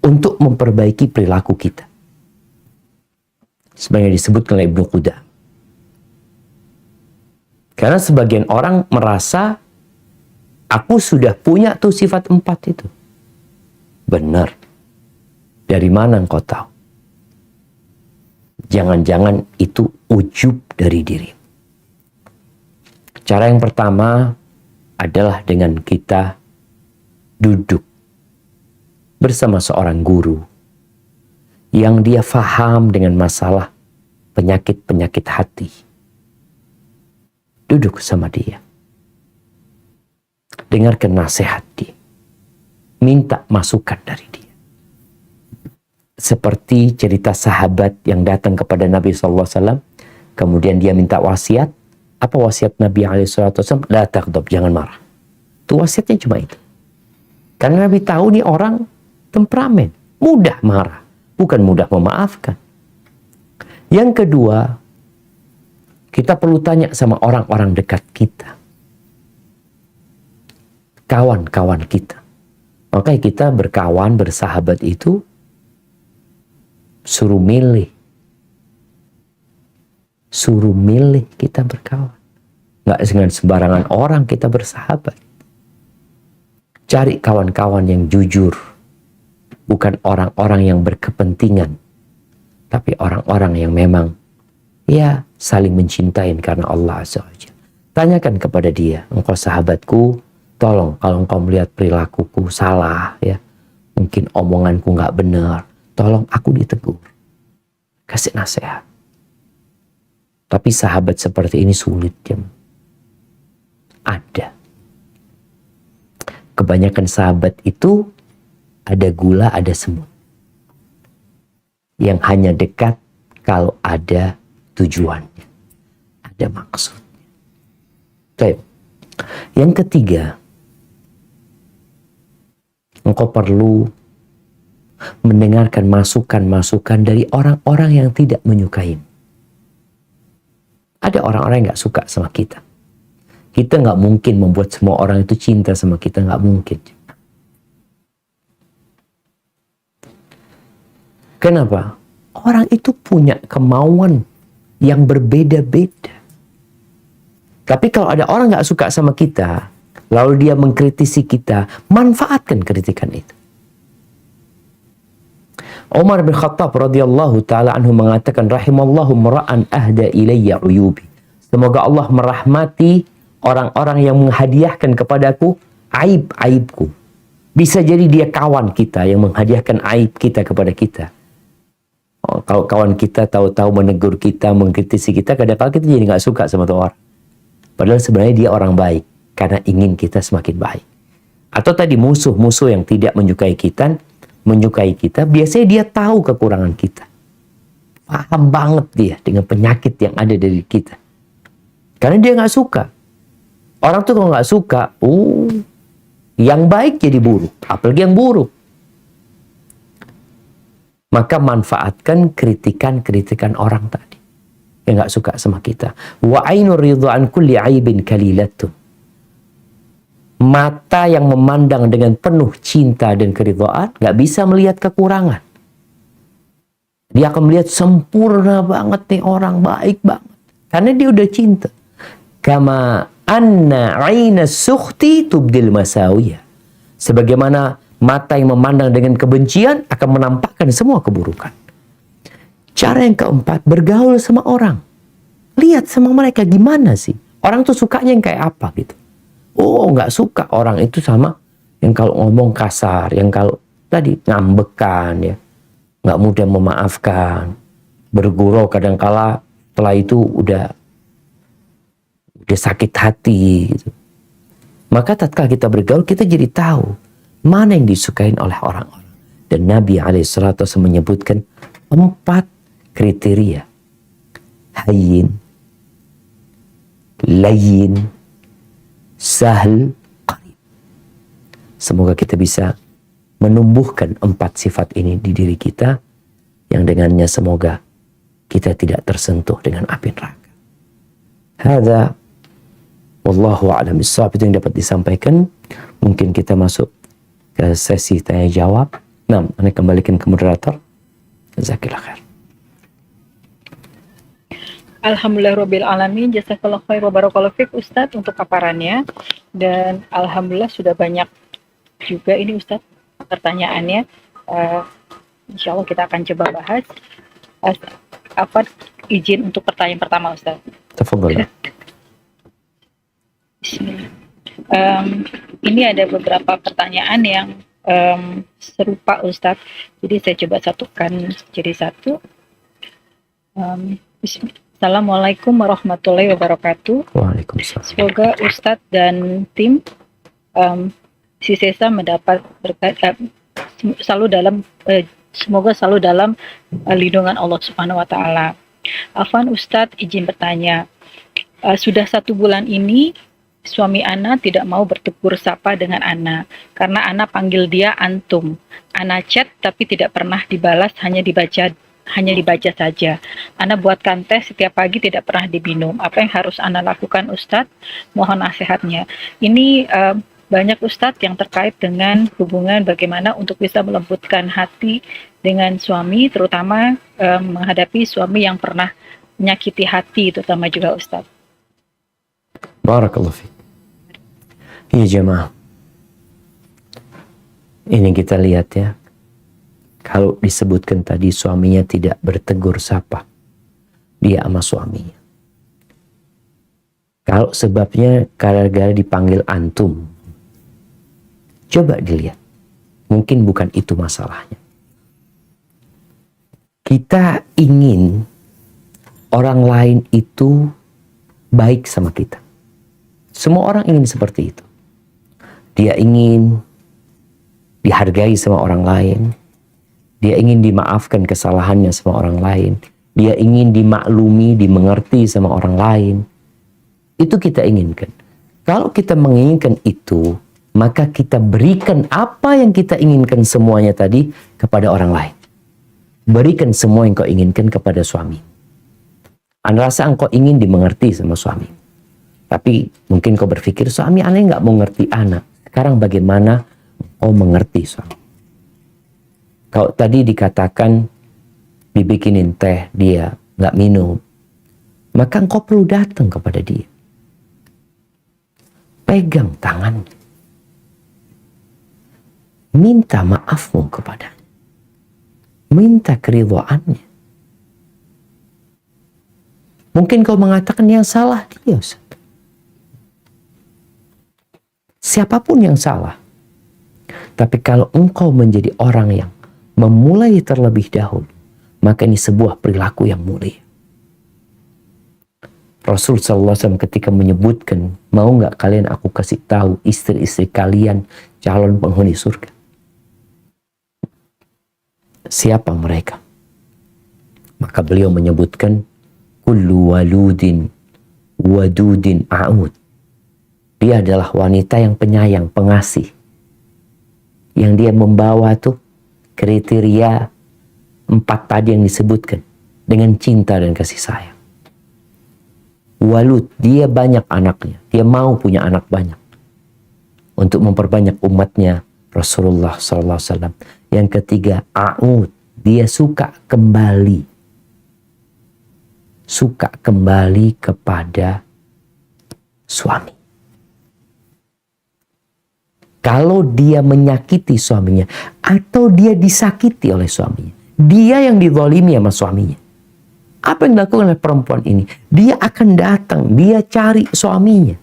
untuk memperbaiki perilaku kita. Sebenarnya disebutkan oleh Ibnu Qudamah. Karena sebagian orang merasa aku sudah punya tuh sifat 4 itu. Benar. Dari mana engkau tahu? Jangan-jangan itu ujub dari diri. Cara yang pertama adalah dengan kita duduk bersama seorang guru yang dia faham dengan masalah penyakit-penyakit hati. Duduk sama dia. Dengarkan nasihat dia. Minta masukan dari dia. Seperti cerita sahabat yang datang kepada Nabi SAW. Kemudian dia minta wasiat. Apa wasiat Nabi SAW? La taghdab, jangan marah. Itu wasiatnya cuma itu. Karena Nabi tahu nih orang temperamen. Mudah marah. Bukan mudah memaafkan. Yang kedua, kita perlu tanya sama orang-orang dekat kita. Kawan-kawan kita. Makanya kita berkawan, bersahabat itu suruh milih. Suruh milih kita berkawan. Nggak dengan sembarangan orang kita bersahabat. Cari kawan-kawan yang jujur. Bukan orang-orang yang berkepentingan. Tapi orang-orang yang memang ya saling mencintai karena Allah Azza wa Jalla. Tanyakan kepada dia, engkau sahabatku, tolong kalau engkau melihat perilakuku salah, ya, mungkin omonganku nggak benar, tolong aku ditegur. Kasih nasihat. Tapi sahabat seperti ini sulit, jam. Ada. Kebanyakan sahabat itu ada gula, ada semut. Yang hanya dekat kalau ada tujuannya. Ada maksudnya. Baik. Yang ketiga, engkau perlu mendengarkan masukan-masukan dari orang-orang yang tidak menyukai. Ada orang-orang yang gak suka sama kita. Kita gak mungkin membuat semua orang itu cinta sama kita. Gak mungkin. Kenapa? Orang itu punya kemauan yang berbeda-beda. Tapi kalau ada orang gak suka sama kita, lalu dia mengkritisi kita, manfaatkan kritikan itu. Umar bin Khattab radhiyallahu ta'ala anhu mengatakan, rahimallahu mara'an ahda ilayya uyubi. Semoga Allah merahmati orang-orang yang menghadiahkan kepadaku aib-aibku. Bisa jadi dia kawan kita yang menghadiahkan aib kita kepada kita. Kalau kawan kita tahu-tahu menegur kita, mengkritisi kita, kadang-kadang kita jadi nggak suka sama tuh orang. Padahal sebenarnya dia orang baik, karena ingin kita semakin baik. Atau tadi musuh-musuh yang tidak menyukai kita, biasanya dia tahu kekurangan kita. Paham banget dia dengan penyakit yang ada dari kita. Karena dia nggak suka. Orang tuh kalau nggak suka, yang baik jadi buruk, apalagi yang buruk. Maka manfaatkan kritikan-kritikan orang tadi yang nggak suka sama kita. Wa ainur ridha an kulli aibin kalilatun. Mata yang memandang dengan penuh cinta dan keridhaan nggak bisa melihat kekurangan. Dia akan melihat sempurna banget nih orang, baik banget. Karena dia udah cinta. Kama anna aina sukhti tubdil masawiyah. Sebagaimana mata yang memandang dengan kebencian akan menampakkan semua keburukan. Cara yang keempat, bergaul sama orang. Lihat sama mereka gimana sih. Orang tuh sukanya yang kayak apa gitu. Oh, nggak suka orang itu sama yang kalau ngomong kasar, yang kalau tadi ngambekan, ya, nggak mudah memaafkan, bergurau kadangkala setelah itu udah sakit hati gitu. Maka tatkala kita bergaul, kita jadi tahu mana yang disukain oleh orang-orang. Dan Nabi SAW menyebutkan 4 kriteria. Hayyin, layyin, sahl, qarib. Semoga kita bisa menumbuhkan 4 sifat ini di diri kita, yang dengannya semoga kita tidak tersentuh dengan api neraka. Hadza wallahu a'lam bishawab, itu yang dapat disampaikan. Mungkin kita masuk ke sesi tanya jawab. Nah, Anda kembalikan ke moderator. Jazakallah khair. Alhamdulillahirabbil alamin, jazakallahu khair wa barakallahu fik Ustadz untuk paparannya, dan alhamdulillah sudah banyak juga ini Ustadz pertanyaannya. Insya Allah kita akan coba bahas. Apa izin untuk pertanyaan pertama Ustadz? Tafadhal. Bismillah. Ini ada beberapa pertanyaan yang serupa Ustadz, jadi saya coba satukan jadi satu. Assalamualaikum warahmatullahi wabarakatuh. Waalaikumsalam. Semoga Ustadz dan tim si Sesa mendapat berkat, selalu dalam semoga selalu dalam lindungan Allah Subhanahu wa taala. Afwan Ustadz, izin bertanya. Sudah 1 bulan ini suami Ana tidak mau bertegur sapa dengan Ana karena Ana panggil dia antum. Ana chat tapi tidak pernah dibalas, hanya dibaca saja. Ana buatkan teh setiap pagi tidak pernah diminum. Apa yang harus Ana lakukan Ustadz? Mohon nasihatnya. Ini banyak Ustadz yang terkait dengan hubungan bagaimana untuk bisa melembutkan hati dengan suami, terutama menghadapi suami yang pernah menyakiti hati, terutama juga Ustadz. Barakallahu fiik. Iya jemaah. Ini kita lihat ya. Kalau disebutkan tadi suaminya tidak bertegur sapa, dia sama suaminya. Kalau sebabnya gara-gara dipanggil antum, coba dilihat. Mungkin bukan itu masalahnya. Kita ingin orang lain itu baik sama kita. Semua orang ingin seperti itu. Dia ingin dihargai sama orang lain. Dia ingin dimaafkan kesalahannya sama orang lain. Dia ingin dimaklumi, dimengerti sama orang lain. Itu kita inginkan. Kalau kita menginginkan itu, maka kita berikan apa yang kita inginkan semuanya tadi kepada orang lain. Berikan semua yang kau inginkan kepada suami. Anda rasa engkau ingin dimengerti sama suami. Tapi mungkin kau berpikir, suami Anda nggak mau ngerti anak. Sekarang bagaimana kau mengerti suami? Kalau tadi dikatakan dibikinin teh, dia nggak minum, maka engkau perlu datang kepada dia. Pegang tangannya. Minta maafmu kepadanya. Minta keridhaannya. Mungkin kau mengatakan yang salah dia, Ustaz. Siapapun yang salah. Tapi kalau engkau menjadi orang yang memulai terlebih dahulu, maka ini sebuah perilaku yang mulia. Rasul SAW ketika menyebutkan, mau nggak kalian aku kasih tahu istri-istri kalian calon penghuni surga? Siapa mereka? Maka beliau menyebutkan, kullu waludin wadudin a'ud. Dia adalah wanita yang penyayang, pengasih. Yang dia membawa tuh kriteria 4 tadi yang disebutkan. Dengan cinta dan kasih sayang. Walud, dia banyak anaknya. Dia mau punya anak banyak. Untuk memperbanyak umatnya Rasulullah SAW. Yang ketiga, a'ud. Dia suka kembali. Suka kembali kepada suami. Kalau dia menyakiti suaminya atau dia disakiti oleh suaminya, dia yang dizalimi sama suaminya. Apa yang dilakukan oleh perempuan ini? Dia akan datang, dia cari suaminya.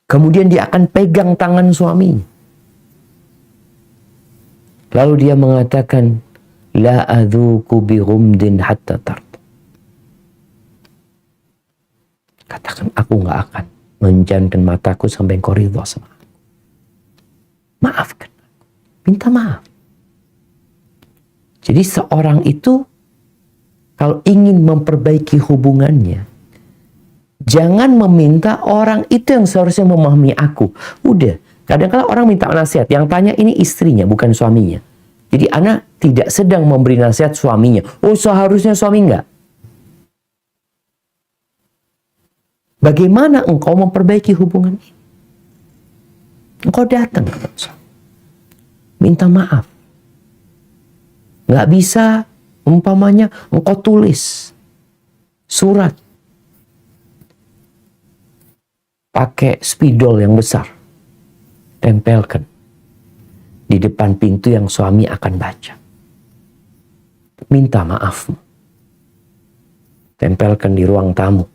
Kemudian dia akan pegang tangan suaminya. Lalu dia mengatakan, la adzuku bi ghumdin hatta tard. Katakan, aku nggak akan menjamkan mataku sampai engkau ridha sama aku. Maafkan aku. Minta maaf. Jadi seorang itu kalau ingin memperbaiki hubungannya, jangan meminta orang itu yang seharusnya memahami aku. Udah, kadang-kadang orang minta nasihat, yang tanya ini istrinya, bukan suaminya. Jadi anak tidak sedang memberi nasihat suaminya. Oh, seharusnya suami enggak. Bagaimana engkau memperbaiki hubungan ini? Engkau datang kepada suami, minta maaf. Nggak bisa, umpamanya engkau tulis surat pakai spidol yang besar, tempelkan di depan pintu yang suami akan baca. Minta maafmu. Tempelkan di ruang tamu.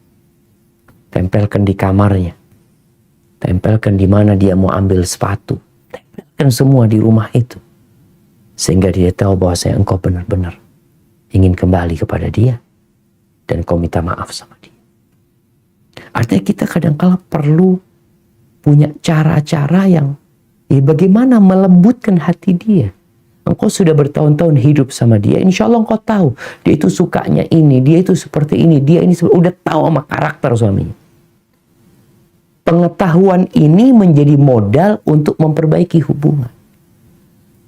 Tempelkan di kamarnya. Tempelkan di mana dia mau ambil sepatu. Tempelkan semua di rumah itu. Sehingga dia tahu bahwa engkau benar-benar ingin kembali kepada dia. Dan kau minta maaf sama dia. Artinya kita kadang-kala perlu punya cara-cara yang bagaimana melembutkan hati dia. Engkau sudah bertahun-tahun hidup sama dia, insya Allah engkau tahu dia itu sukanya ini, dia itu seperti ini, dia ini udah tahu sama karakter suaminya. Pengetahuan ini menjadi modal untuk memperbaiki hubungan.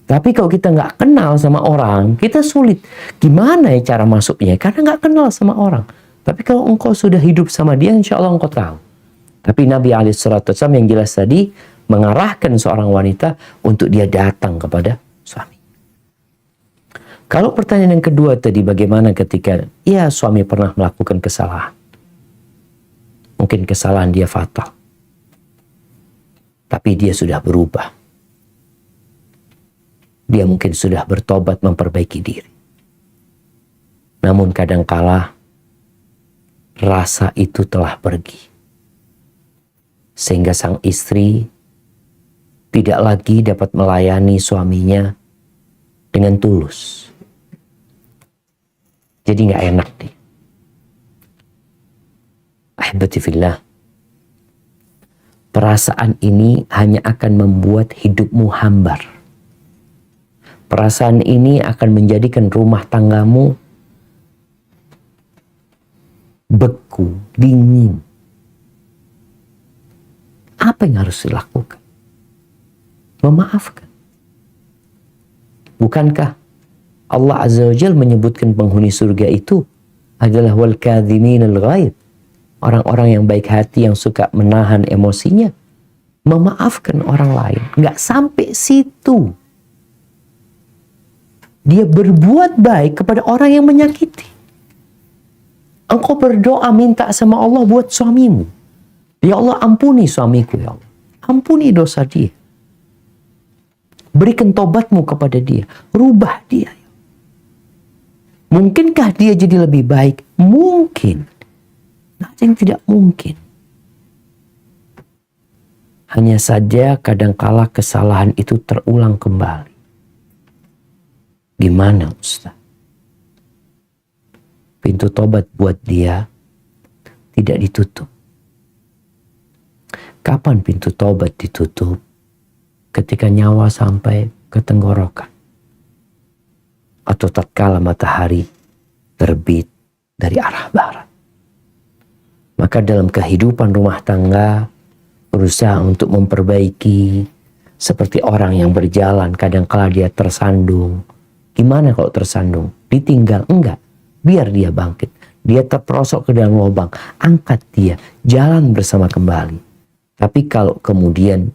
Tapi kalau kita nggak kenal sama orang, kita sulit. Gimana ya cara masuknya? Karena nggak kenal sama orang. Tapi kalau engkau sudah hidup sama dia, insya Allah engkau tahu. Tapi Nabi SAW yang jelas tadi mengarahkan seorang wanita untuk dia datang kepada suami. Kalau pertanyaan yang kedua tadi, bagaimana ketika suami pernah melakukan kesalahan? Mungkin kesalahan dia fatal. Tapi dia sudah berubah. Dia mungkin sudah bertobat memperbaiki diri. Namun kadangkala rasa itu telah pergi. Sehingga sang istri tidak lagi dapat melayani suaminya dengan tulus. Jadi nggak enak nih. Ahibati fillah. Perasaan ini hanya akan membuat hidupmu hambar. Perasaan ini akan menjadikan rumah tanggamu beku, dingin. Apa yang harus dilakukan? Memaafkan. Bukankah Allah Azza wa Jalla menyebutkan penghuni surga itu adalah wal kadhimin al-ghaidh, orang-orang yang baik hati yang suka menahan emosinya, memaafkan orang lain. Nggak sampai situ. Dia berbuat baik kepada orang yang menyakiti. Engkau berdoa minta sama Allah buat suamimu. Ya Allah, ampuni suamiku ya Allah. Ampuni dosa dia. Berikan tobatmu kepada dia. Rubah dia. Mungkinkah dia jadi lebih baik? Mungkin. Nggak ada yang tidak mungkin. Hanya saja kadangkala kesalahan itu terulang kembali. Gimana Ustaz? Pintu tobat buat dia tidak ditutup. Kapan pintu tobat ditutup? Ketika nyawa sampai ke tenggorokan. Atau tatkala matahari terbit dari arah barat. Maka dalam kehidupan rumah tangga, berusaha untuk memperbaiki. Seperti orang yang berjalan, kadangkala dia tersandung. Gimana kalau tersandung? Ditinggal? Enggak. Biar dia bangkit. Dia terperosok ke dalam lubang. Angkat dia. Jalan bersama kembali. Tapi kalau kemudian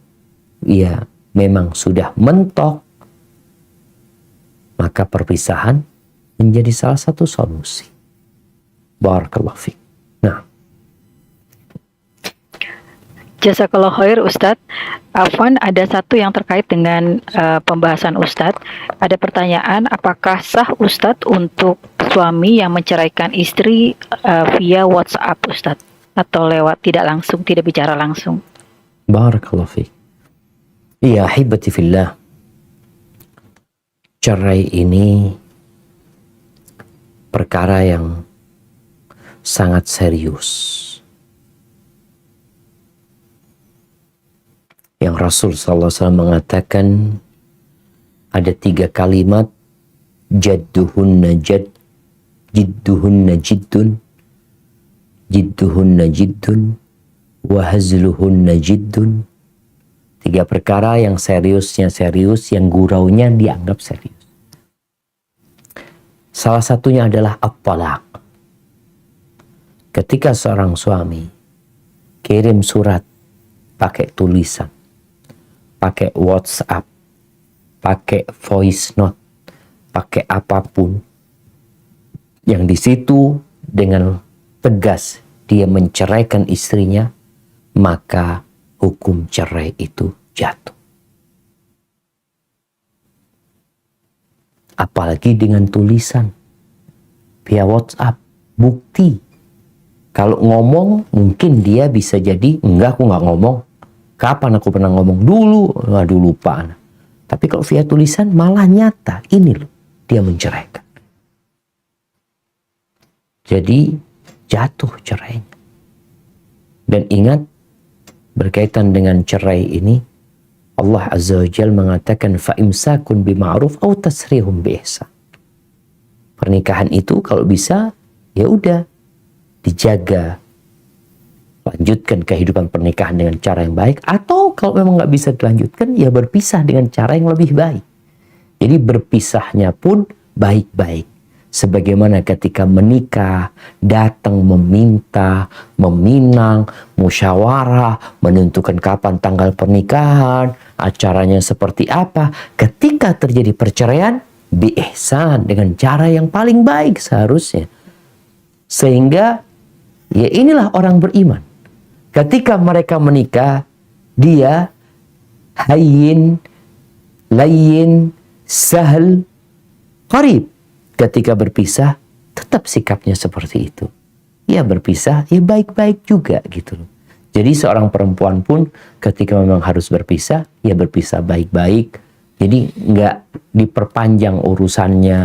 ia memang sudah mentok, maka perpisahan menjadi salah satu solusi. Barakallahu fiik. Nah. Jazakallah khair Ustadz. Afwan, ada satu yang terkait dengan pembahasan Ustadz. Ada pertanyaan, apakah sah Ustadz untuk suami yang menceraikan istri via WhatsApp Ustadz? Atau lewat tidak langsung, tidak bicara langsung? Barakallahu fiik. Iya, ahibati fillah. Cerai ini perkara yang sangat serius. yang Rasul SAW mengatakan ada 3 kalimat, jadduhunna jadd, jidduhunna jiddun, jidduhunna jiddun, wa hazluhunna jiddun. 3 perkara yang seriusnya serius, yang guraunya dianggap serius. Salah satunya adalah at-talaq. Ketika seorang suami kirim surat pakai tulisan, pakai WhatsApp, pakai voice note, pakai apapun, yang di situ dengan tegas dia menceraikan istrinya, maka hukum cerai itu jatuh. Apalagi dengan tulisan via WhatsApp, bukti. Kalau ngomong mungkin dia bisa jadi, enggak, aku nggak ngomong. Kapan aku pernah ngomong? Dulu, aduh lupa. Tapi kalau via tulisan malah nyata, ini loh, dia menceraikan. Jadi jatuh cerainya. Dan ingat, berkaitan dengan cerai ini, Allah Azza wa Jalla mengatakan fa'imsakun bima'ruf aw tasrihum biihsan. Pernikahan itu kalau bisa, ya udah, dijaga, lanjutkan kehidupan pernikahan dengan cara yang baik, atau kalau memang nggak bisa dilanjutkan, ya berpisah dengan cara yang lebih baik. Jadi berpisahnya pun baik-baik. Sebagaimana ketika menikah, datang meminta, meminang, musyawarah, menentukan kapan tanggal pernikahan, acaranya seperti apa. Ketika terjadi perceraian, biihsan, dengan cara yang paling baik seharusnya. Sehingga ya inilah orang beriman. Ketika mereka menikah, dia hayyin, layyin, sahal, qarib. Ketika berpisah, tetap sikapnya seperti itu. Ya berpisah, ya baik-baik juga gitu loh. Jadi seorang perempuan pun ketika memang harus berpisah, ya berpisah baik-baik. Jadi nggak diperpanjang urusannya,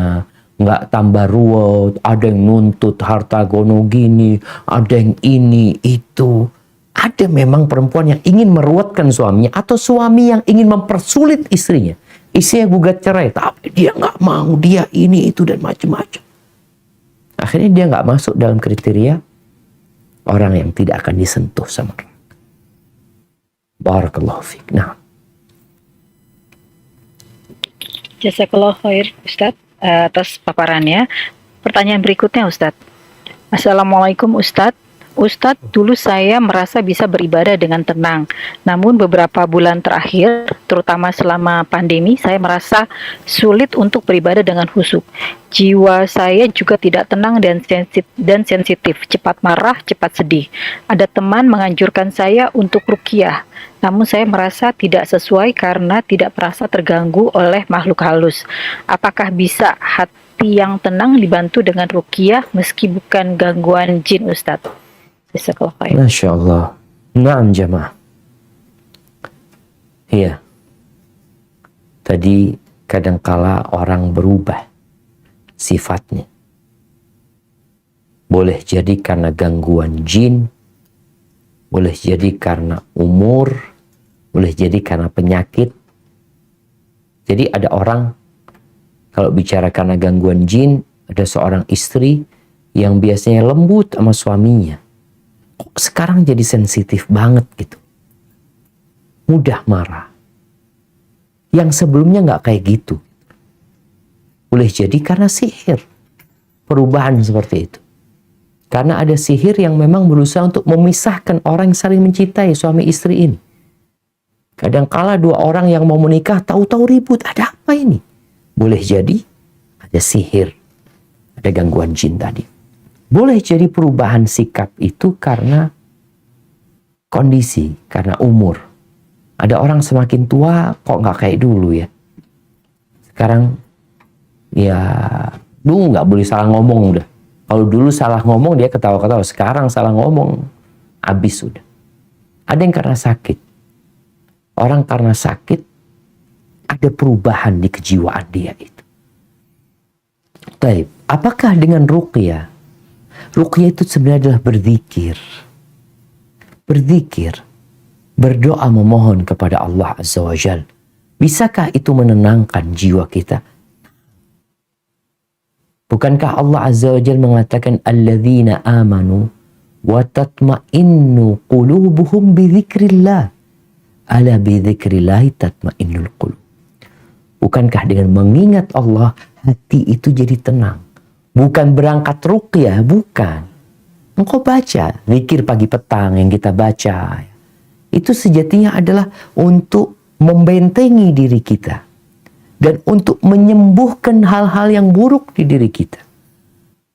nggak tambah ruwet, ada yang nuntut harta gono gini, ada yang ini, itu. Ada memang perempuan yang ingin meruwetkan suaminya, atau suami yang ingin mempersulit istrinya. Istrinya gugat cerai, tapi dia nggak mau, dia ini, itu, dan macam-macam. Akhirnya dia nggak masuk dalam kriteria orang yang tidak akan disentuh sama neraka. Barakallahu fiik. Nah. Jazakallah khair Ustadz atas paparannya. Pertanyaan berikutnya Ustadz. Assalamualaikum Ustadz. Ustadz, dulu saya merasa bisa beribadah dengan tenang. Namun beberapa bulan terakhir, terutama selama pandemi, saya merasa sulit untuk beribadah dengan khusyuk. Jiwa saya juga tidak tenang dan sensitif, cepat marah, cepat sedih. Ada teman menganjurkan saya untuk ruqyah, namun saya merasa tidak sesuai karena tidak merasa terganggu oleh makhluk halus. Apakah bisa hati yang tenang dibantu dengan ruqyah meski bukan gangguan jin, Ustadz? Masya Allah. Naam jamaah. Iya. Tadi kadangkala orang berubah sifatnya. Boleh jadi karena gangguan jin, boleh jadi karena umur, boleh jadi karena penyakit. Jadi ada orang, kalau bicara karena gangguan jin, ada seorang istri yang biasanya lembut sama suaminya. Kok sekarang jadi sensitif banget gitu. Mudah marah. Yang sebelumnya nggak kayak gitu. Boleh jadi karena sihir. Perubahan seperti itu. Karena ada sihir yang memang berusaha untuk memisahkan orang yang saling mencintai, suami istri ini. Kadangkala 2 orang yang mau menikah tahu-tahu ribut. Ada apa ini? Boleh jadi ada sihir. Ada gangguan jin tadi. Boleh jadi perubahan sikap itu karena kondisi, karena umur. Ada orang semakin tua kok nggak kayak dulu ya. Sekarang ya dulu nggak boleh salah ngomong udah. Kalau dulu salah ngomong dia ketawa-ketawa. Sekarang salah ngomong habis sudah. Ada yang karena sakit. Orang karena sakit ada perubahan di kejiwaan dia itu. Baik, apakah dengan ruqyah? Ruqyah itu sebenarnya adalah berzikir. Berzikir. berdoa memohon kepada Allah Azza wa Jal. Bisakah itu menenangkan jiwa kita? Bukankah Allah Azza wa Jal mengatakan alladzina amanu wa tatma'innu qulubuhum bi dzikrillah. Ala bi dzikrillah tatma'innul qulub. Bukankah dengan mengingat Allah hati itu jadi tenang? Bukan berangkat ruqyah, bukan. Engkau baca zikir pagi petang yang kita baca. Itu sejatinya adalah untuk membentengi diri kita dan untuk menyembuhkan hal-hal yang buruk di diri kita.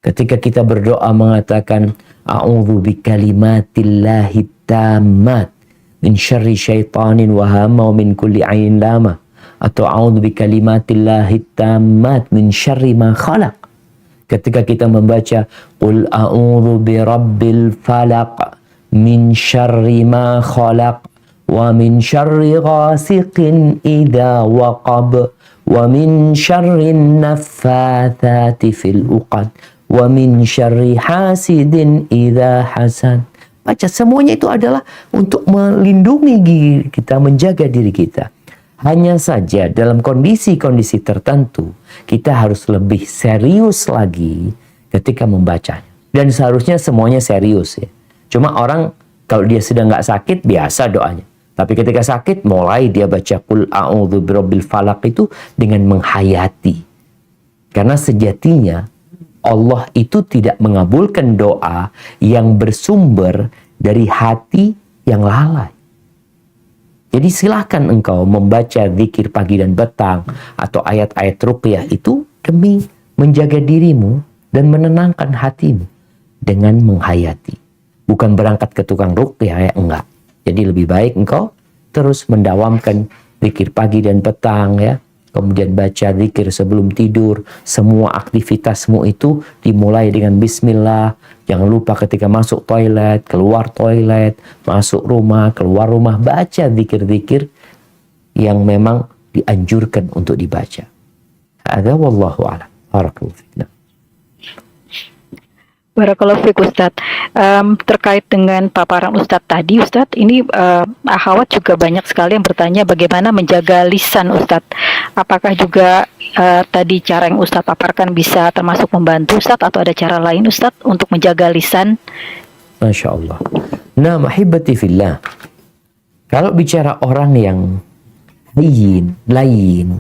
Ketika kita berdoa mengatakan a'udzu bikalimatillahi tammat min syarri syaitanin wa hamma wa min kulli ainin lama, atau a'udzu bikalimatillahi tammat min syarri ma khalaq. Ketika kita membaca qul a'udzu birabbil falaq min syarri ma khalaq wa min syarri ghasiqin idza waqab wa min syarri naffatsati fil uqad wa min syarri hasidin idza hasad. Baca, semuanya itu adalah untuk melindungi diri kita, menjaga diri kita. Hanya saja dalam kondisi-kondisi tertentu kita harus lebih serius lagi ketika membacanya. Dan seharusnya semuanya serius ya. Cuma orang kalau dia sedang nggak sakit biasa doanya. Tapi ketika sakit mulai dia baca qul a'udzu birabbil falaq itu dengan menghayati. Karena sejatinya Allah itu tidak mengabulkan doa yang bersumber dari hati yang lalai. Jadi silahkan engkau membaca zikir pagi dan petang atau ayat-ayat ruqyah itu demi menjaga dirimu dan menenangkan hatimu dengan menghayati. Bukan berangkat ke tukang ruqyah ya, enggak. Jadi lebih baik engkau terus mendawamkan zikir pagi dan petang ya. Kemudian baca zikir sebelum tidur. Semua aktivitasmu itu dimulai dengan bismillah. Jangan lupa ketika masuk toilet, keluar toilet, masuk rumah, keluar rumah, baca zikir-zikir yang memang dianjurkan untuk dibaca. Hadza wallahu a'lam. Barakallahu fiik. Barakallahu fiik Ustadz. Terkait dengan paparan Ustadz tadi, Ustadz, ini akhwat juga banyak sekali yang bertanya bagaimana menjaga lisan Ustadz. Apakah juga tadi cara yang Ustadz paparkan bisa termasuk membantu Ustadz atau ada cara lain Ustadz untuk menjaga lisan? Masya Allah. Nah, mahibati fillah. Kalau bicara orang yang lain,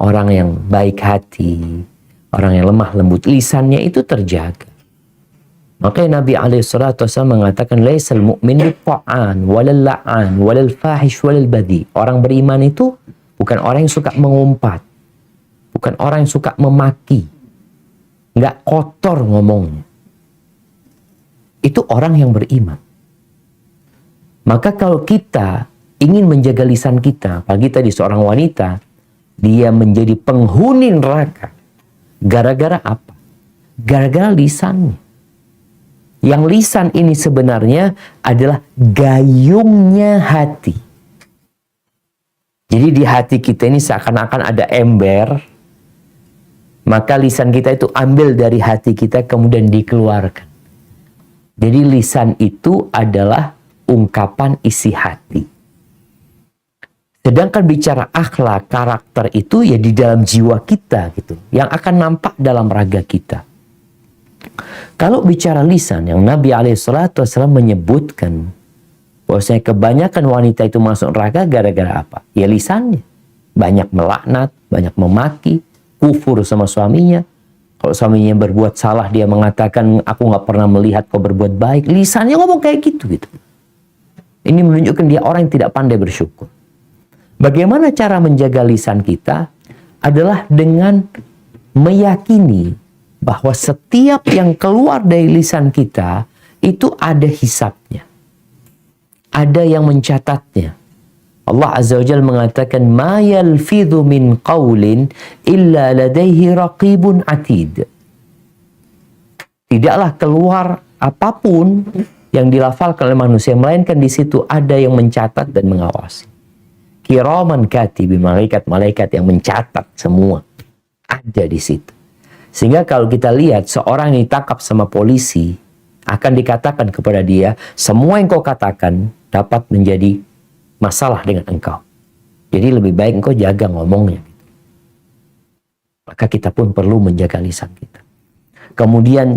orang yang baik hati, orang yang lemah lembut, lisannya itu terjaga. Makanya Nabi SAW mengatakan laisal mu'min bitta'an walal la'an walal fahish walal badi. Orang beriman itu bukan orang yang suka mengumpat, bukan orang yang suka memaki, nggak kotor ngomongnya. Itu orang yang beriman. Maka kalau kita ingin menjaga lisan kita, pagi tadi seorang wanita, dia menjadi penghuni neraka. Gara-gara apa? Gara-gara lisannya. Yang lisan ini sebenarnya adalah gayungnya hati. Jadi di hati kita ini seakan-akan ada ember, maka lisan kita itu ambil dari hati kita kemudian dikeluarkan. Jadi lisan itu adalah ungkapan isi hati. Sedangkan bicara akhlak, karakter itu ya di dalam jiwa kita gitu, yang akan nampak dalam raga kita. Kalau bicara lisan, yang Nabi SAW menyebutkan bahwasanya kebanyakan wanita itu masuk neraka gara-gara apa? Ya lisannya. Banyak melaknat, banyak memaki, kufur sama suaminya. Kalau suaminya berbuat salah, dia mengatakan, aku nggak pernah melihat kau berbuat baik. Lisannya ngomong kayak gitu. Ini menunjukkan dia orang yang tidak pandai bersyukur. Bagaimana cara menjaga lisan kita? Adalah dengan meyakini bahwa setiap yang keluar dari lisan kita itu ada hisabnya. Ada yang mencatatnya. Allah Azza wa Jalla mengatakan ma yalfidhu min qawlin illa ladaihi raqibun atid. Tidaklah keluar apapun yang dilafalkan oleh manusia melainkan di situ ada yang mencatat dan mengawasi. Kiraman katibin, malaikat-malaikat yang mencatat semua ada di situ. Sehingga kalau kita lihat seorang yang ditangkap sama polisi, akan dikatakan kepada dia, semua yang kau katakan dapat menjadi masalah dengan engkau. Jadi lebih baik engkau jaga ngomongnya. Maka kita pun perlu menjaga lisan kita. Kemudian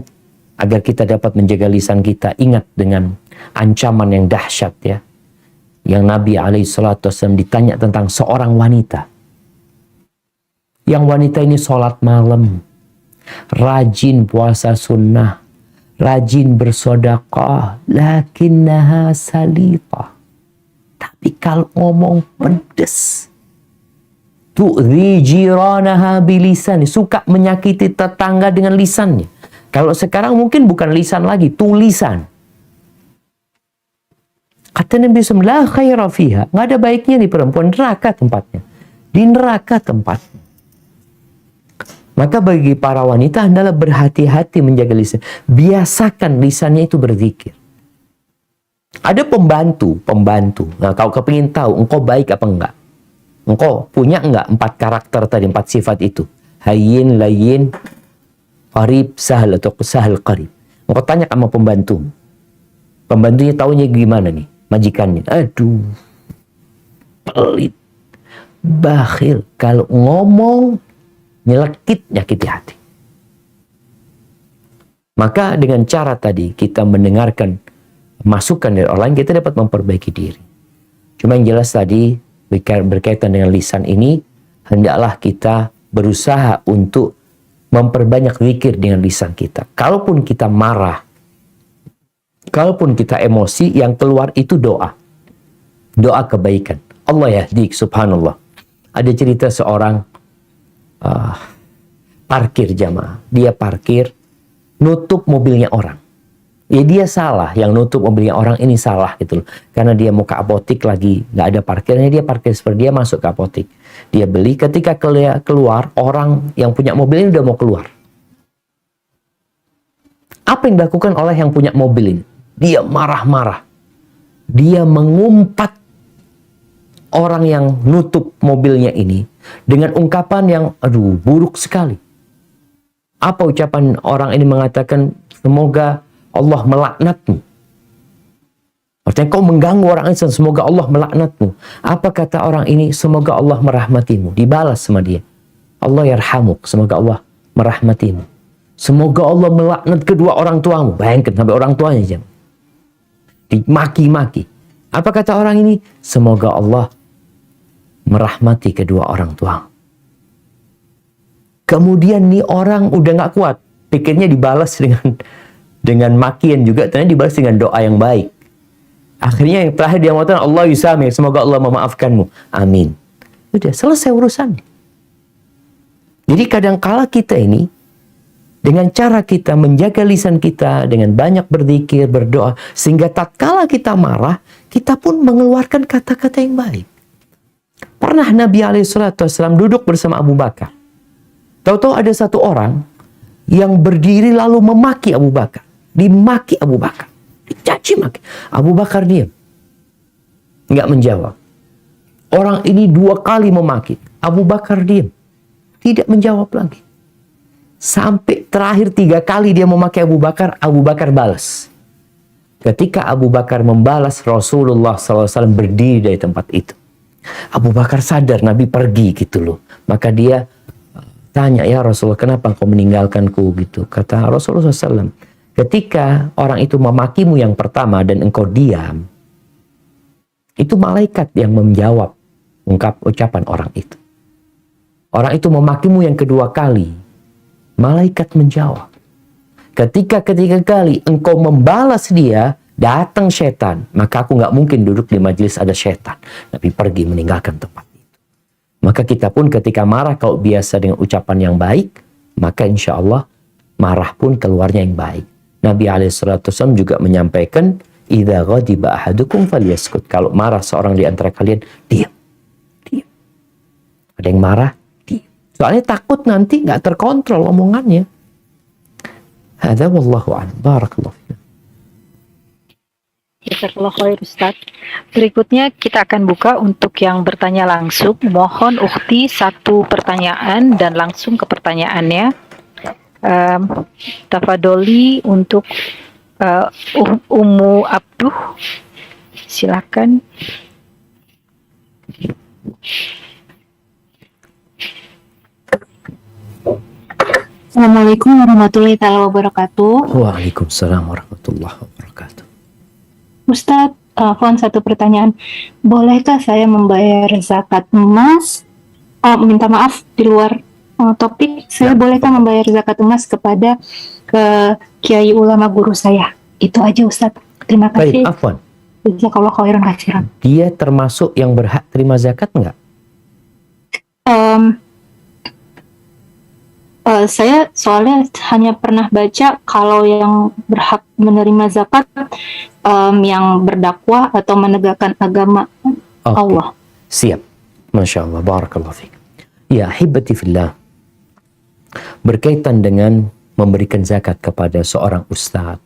agar kita dapat menjaga lisan kita, ingat dengan ancaman yang dahsyat ya. Yang Nabi SAW ditanya tentang seorang wanita. Yang wanita ini sholat malam, rajin puasa sunnah, rajin bersedekah, lakinnaha salita. Tapi kalau ngomong pedes, tu'dhi jiranaha bilisan, suka menyakiti tetangga dengan lisannya. Kalau sekarang mungkin bukan lisan lagi, tulisan. Kata Nabi SAW, la khaira fiha, nggak ada baiknya di perempuan, neraka tempatnya. Di neraka tempatnya. Maka bagi para wanita adalah berhati-hati menjaga lisan. Biasakan lisannya itu berzikir. Ada pembantu. Nah, kalau kepingin tahu engkau baik apa enggak, engkau punya enggak 4 karakter tadi, 4 sifat itu? Hayyin, layyin, qarib, sahal atau sahal qarib. Engkau tanya sama pembantu. Pembantunya taunya gimana nih? Majikannya. Aduh. Pelit. Bakhil. Kalau ngomong nyelekit, nyakiti hati. Maka dengan cara tadi kita mendengarkan masukan dari orang lain, kita dapat memperbaiki diri. Cuma yang jelas tadi berkaitan dengan lisan ini, hendaklah kita berusaha untuk memperbanyak zikir dengan lisan kita. Kalaupun kita marah, kalaupun kita emosi, yang keluar itu doa. Doa kebaikan. Allah yahdik, subhanallah. Ada cerita seorang parkir jamaah. Dia parkir, nutup mobilnya orang. Ya dia salah, yang nutup mobilnya orang ini salah gitu loh. Karena dia mau ke apotik lagi, nggak ada parkirnya, dia parkir seperti dia masuk ke apotik. Dia beli, ketika keluar, orang yang punya mobil ini udah mau keluar. Apa yang dilakukan oleh yang punya mobil ini? Dia marah-marah. Dia mengumpat orang yang nutup mobilnya ini dengan ungkapan yang buruk sekali. Apa ucapan orang ini? Mengatakan, semoga Allah melaknatmu. Artinya kau mengganggu orang Islam, semoga Allah melaknatmu. Apa kata orang ini? Semoga Allah merahmatimu. Dibalas sama dia, Allah yarhamuk, semoga Allah merahmatimu. Semoga Allah melaknat kedua orang tuamu. Bayangkan sampai orang tuanya jam. Dimaki-maki. Apa kata orang ini? Semoga Allah merahmati kedua orang tuamu. Kemudian nih orang udah gak kuat, pikirnya dibalas dengan makian juga, ternyata dibalas dengan doa yang baik. Akhirnya yang terakhir dia mengatakan, Allah yusami, semoga Allah memaafkanmu. Amin. Sudah selesai urusannya. Jadi kadangkala kita ini, dengan cara kita menjaga lisan kita, dengan banyak berzikir, berdoa, sehingga tatkala kita marah, kita pun mengeluarkan kata-kata yang baik. Pernah Nabi SAW duduk bersama Abu Bakar. Tahu-tahu ada satu orang yang berdiri lalu memaki Abu Bakar. Dimaki Abu Bakar. Dicaci maki. Abu Bakar diam. Nggak menjawab. Orang ini 2 kali memaki. Abu Bakar diam. Tidak menjawab lagi. Sampai terakhir 3 kali dia memaki Abu Bakar balas. Ketika Abu Bakar membalas, Rasulullah SAW berdiri dari tempat itu. Abu Bakar sadar Nabi pergi gitu loh. Maka dia tanya, ya Rasulullah, kenapa engkau meninggalkanku gitu? Kata Rasulullah SAW, ketika orang itu memakimu yang pertama dan engkau diam, itu malaikat yang menjawab ucapan orang itu. Orang itu memakimu yang kedua kali, malaikat menjawab. Ketika ketiga kali engkau membalas dia, datang setan. Maka aku nggak mungkin duduk di majelis ada setan. Nabi pergi meninggalkan tempat. Maka kita pun ketika marah, kalau biasa dengan ucapan yang baik, maka insya Allah marah pun keluarnya yang baik. Nabi SAW juga menyampaikan, idza ghadiba ahadukum falyaskut. Kalau marah seorang di antara kalian, diam. Diam. Ada yang marah, diam. Soalnya takut nanti nggak terkontrol omongannya. Hadza wallahu a'lam. Barakallahu fiik. Jazakallah khair Ustaz. Berikutnya kita akan buka untuk yang bertanya langsung. Mohon ukhti 1 pertanyaan dan langsung ke pertanyaannya. Tafadoli untuk Ummu Abduh. Silakan. Assalamualaikum warahmatullahi taala wabarakatuh. Waalaikumsalam warahmatullahi wabarakatuh. Ustadz, Afwan, satu pertanyaan. Bolehkah saya membayar zakat emas? Minta maaf di luar topik. Saya bolehkah membayar zakat emas kepada kiai ulama guru saya? Itu aja Ustadz. Terima Baik, kasih. afwan. Jazakallahu khairan katsiran. Dia termasuk yang berhak terima zakat nggak? Saya soalnya hanya pernah baca kalau yang berhak menerima zakat yang berdakwah atau menegakkan agama Oke. Allah. Siap. Masya Allah. Barakallahu fiik. Ya, hibati fillah. Berkaitan dengan memberikan zakat kepada seorang ustadz,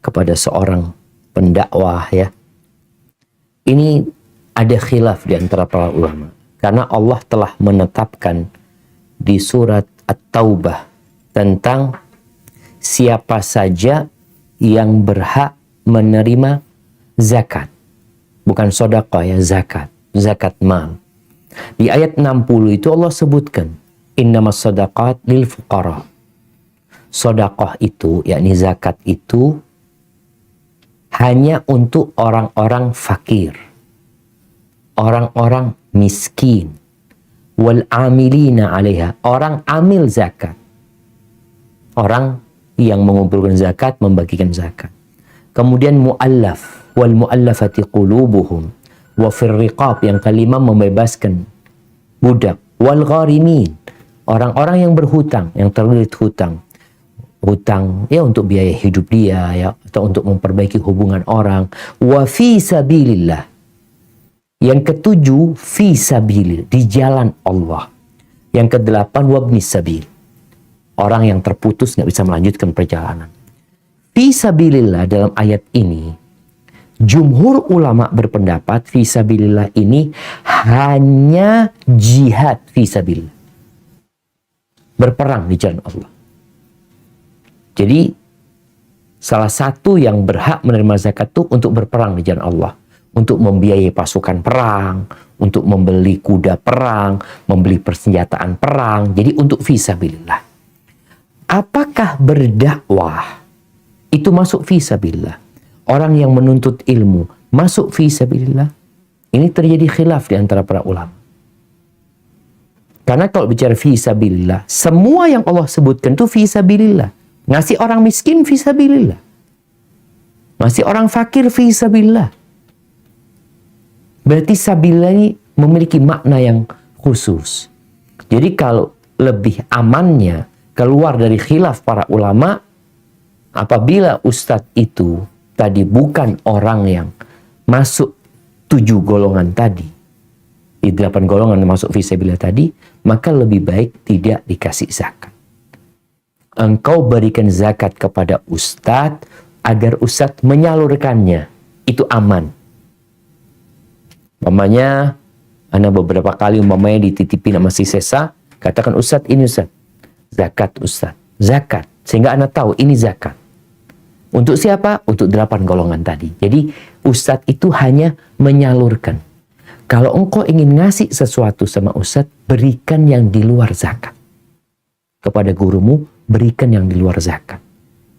kepada seorang pendakwah, ya. Ini ada khilaf di antara para ulama. Karena Allah telah menetapkan di surat At-Taubah tentang siapa saja yang berhak menerima zakat. Bukan sedekah ya, zakat. Zakat mal. Di ayat 60 itu Allah sebutkan, innamas sadaqat lil fuqara. Sedekah itu, yakni zakat itu hanya untuk orang-orang fakir, orang-orang miskin, wal amilina 'alaiha, orang amil zakat, orang yang mengumpulkan zakat, membagikan zakat. Kemudian muallaf, wal muallafati qulubuhum, wa fir riqab, yang kelima membebaskan budak, wal gharimin, orang-orang yang berhutang, yang terlilit hutang. Hutang ya untuk biaya hidup dia ya, atau untuk memperbaiki hubungan orang. Wa fi sabilillah. Yang ketujuh, fi sabilillah, di jalan Allah. Yang kedelapan, wabnis sabil, orang yang terputus nggak bisa melanjutkan perjalanan. Fi sabilillah dalam ayat ini, jumhur ulama berpendapat fi sabilillah ini hanya jihad fi sabilillah, berperang di jalan Allah. Jadi salah satu yang berhak menerima zakat itu untuk berperang di jalan Allah, untuk membiayai pasukan perang, untuk membeli kuda perang, membeli persenjataan perang. Jadi untuk fisabilillah. Apakah berdakwah itu masuk fisabilillah? Orang yang menuntut ilmu masuk fisabilillah? Ini terjadi khilaf di antara para ulama. Karena kalau bicara fisabilillah, semua yang Allah sebutkan itu fisabilillah. Ngasih orang miskin fisabilillah. Ngasih orang fakir fisabilillah. Berarti sabilillah ini memiliki makna yang khusus. Jadi kalau lebih amannya keluar dari khilaf para ulama, apabila ustadz itu tadi bukan orang yang masuk 7 golongan tadi, di 8 golongan masuk fisabilillah tadi, maka lebih baik tidak dikasih zakat. Engkau berikan zakat kepada ustadz agar ustadz menyalurkannya, itu aman. Umpamanya, ana beberapa kali umpamanya dititipin sama si Sesa, katakan ustadz, ini ustadz, zakat ustadz, zakat, sehingga ana tahu ini zakat. Untuk siapa? Untuk 8 golongan tadi. Jadi ustadz itu hanya menyalurkan. Kalau engkau ingin ngasih sesuatu sama ustadz, berikan yang di luar zakat. Kepada gurumu, berikan yang di luar zakat.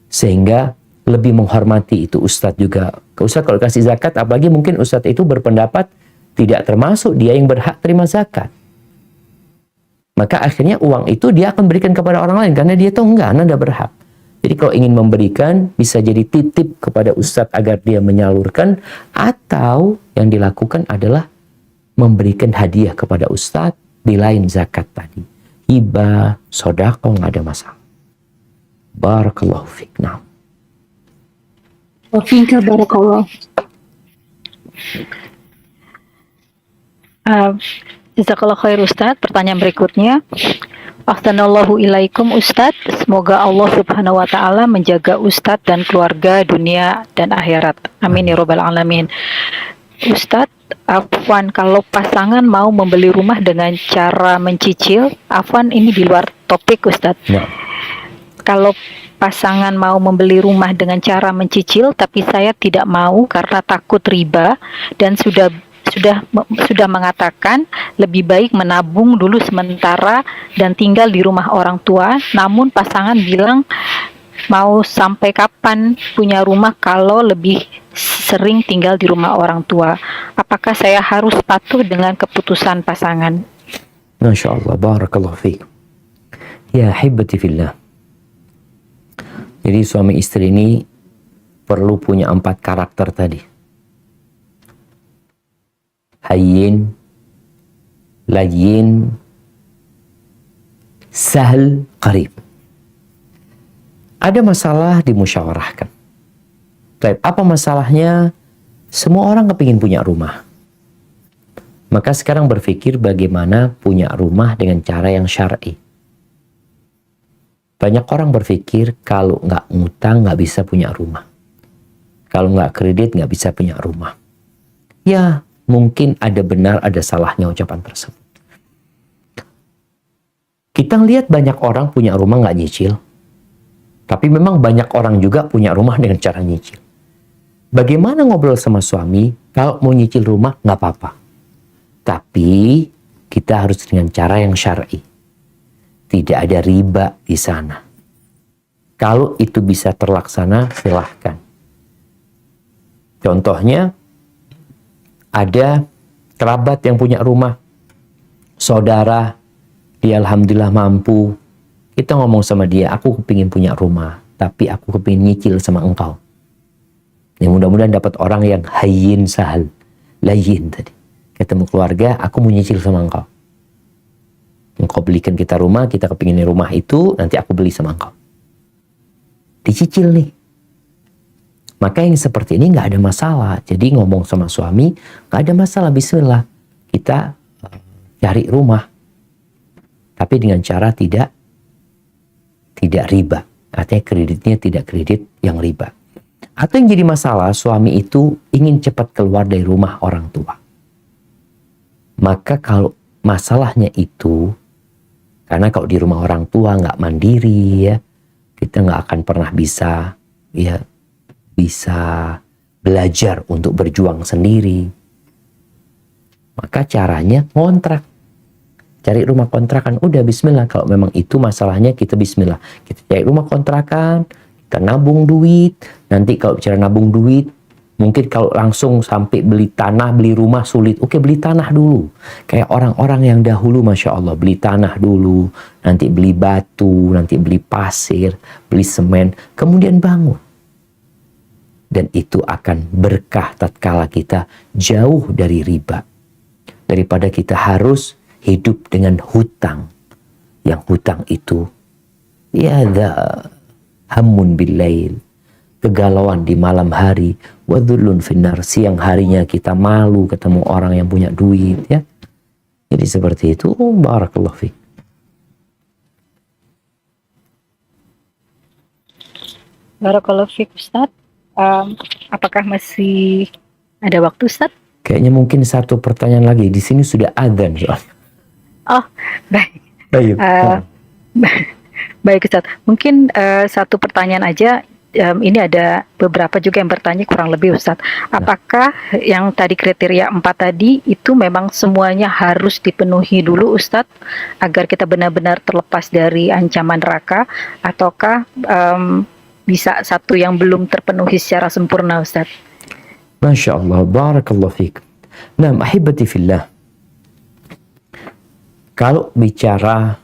Sehingga lebih menghormati itu ustadz juga. Ke ustadz kalau kasih zakat, apalagi mungkin ustadz itu berpendapat tidak termasuk dia yang berhak terima zakat. Maka akhirnya uang itu dia akan berikan kepada orang lain, karena dia tahu enggak, anda berhak. Jadi kalau ingin memberikan, bisa jadi titip kepada ustadz agar dia menyalurkan, atau yang dilakukan adalah memberikan hadiah kepada ustadz di lain zakat tadi. Hibah, sedekah, nggak ada masalah. Barakallahu fiik. Nah. Wa fiika barakallah. Jazakallah khair Ustadz. Pertanyaan berikutnya. Ahsanallahu ilaikum Ustadz. Semoga Allah subhanahu wa ta'ala menjaga Ustadz dan keluarga dunia dan akhirat. Amin ya rabbal alamin. Ustadz, afwan, kalau pasangan mau membeli rumah dengan cara mencicil, afwan ini di luar topik Ustadz. Nah. Kalau pasangan mau membeli rumah dengan cara mencicil, tapi saya tidak mau karena takut riba dan sudah mengatakan lebih baik menabung dulu sementara dan tinggal di rumah orang tua, namun pasangan bilang mau sampai kapan punya rumah kalau lebih sering tinggal di rumah orang tua. Apakah saya harus patuh dengan keputusan pasangan? Masya Allah, barakallahu fiik. Ya hibbati fillah. Jadi suami istri ini perlu punya 4 karakter tadi. Hayyin, layyin, sahl, qarib. Ada masalah dimusyawarahkan. Baik, apa masalahnya? Semua orang kepingin punya rumah. Maka sekarang berpikir bagaimana punya rumah dengan cara yang syar'i. Banyak orang berpikir kalau nggak ngutang nggak bisa punya rumah. Kalau nggak kredit nggak bisa punya rumah. Ya, mungkin ada benar ada salahnya ucapan tersebut. Kita lihat banyak orang punya rumah nggak nyicil. Tapi memang banyak orang juga punya rumah dengan cara nyicil. Bagaimana ngobrol sama suami, kalau mau nyicil rumah nggak apa-apa. Tapi kita harus dengan cara yang syar'i. Tidak ada riba di sana. Kalau itu bisa terlaksana, silahkan. Contohnya, ada kerabat yang punya rumah, saudara, dia alhamdulillah mampu. Kita ngomong sama dia, aku kepingin punya rumah, tapi aku kepingin nyicil sama engkau. Ya, mudah-mudahan dapat orang yang hayyin sahal, layyin tadi. Ketemu keluarga, aku mau nyicil sama engkau. Engkau belikan kita rumah, kita kepingin rumah itu, nanti aku beli sama engkau. Dicicil nih. Maka yang seperti ini nggak ada masalah. Jadi ngomong sama suami, nggak ada masalah, bismillah. Kita cari rumah. Tapi dengan cara tidak riba. Artinya kreditnya tidak kredit yang riba. Atau yang jadi masalah, suami itu ingin cepat keluar dari rumah orang tua. Maka kalau masalahnya itu, karena kalau di rumah orang tua nggak mandiri ya, kita nggak akan pernah bisa belajar untuk berjuang sendiri. Maka caranya ngontrak. Cari rumah kontrakan, udah bismillah. Kalau memang itu masalahnya, kita bismillah. Kita cari rumah kontrakan, kita nabung duit. Nanti kalau bicara nabung duit, mungkin kalau langsung sampai beli tanah, beli rumah sulit. Oke, beli tanah dulu. Kayak orang-orang yang dahulu, Masya Allah, beli tanah dulu. Nanti beli batu, nanti beli pasir, beli semen. Kemudian bangun. Dan itu akan berkah tatkala kita jauh dari riba. Daripada kita harus hidup dengan hutang. Yang hutang itu ya hammun billail, kegalauan di malam hari, wadhullun finnar, siang harinya kita malu ketemu orang yang punya duit ya. Jadi seperti itu. Barakallahu fiik. Barakallahu fiik, Ustaz. Apakah masih ada waktu, Ustaz? Kayaknya mungkin satu pertanyaan lagi. Di sini sudah adzan soalnya. Oh, baik. Baik. Baik, Ustaz. Mungkin satu pertanyaan aja. Ini ada beberapa juga yang bertanya kurang lebih, Ustaz. Apakah yang tadi kriteria 4 tadi itu memang semuanya harus dipenuhi dulu, Ustaz, agar kita benar-benar terlepas dari ancaman neraka, ataukah bisa satu yang belum terpenuhi secara sempurna, Ustaz? Masya Allah, barakallahu fiik. Nah, ahibati fillah. Kalau bicara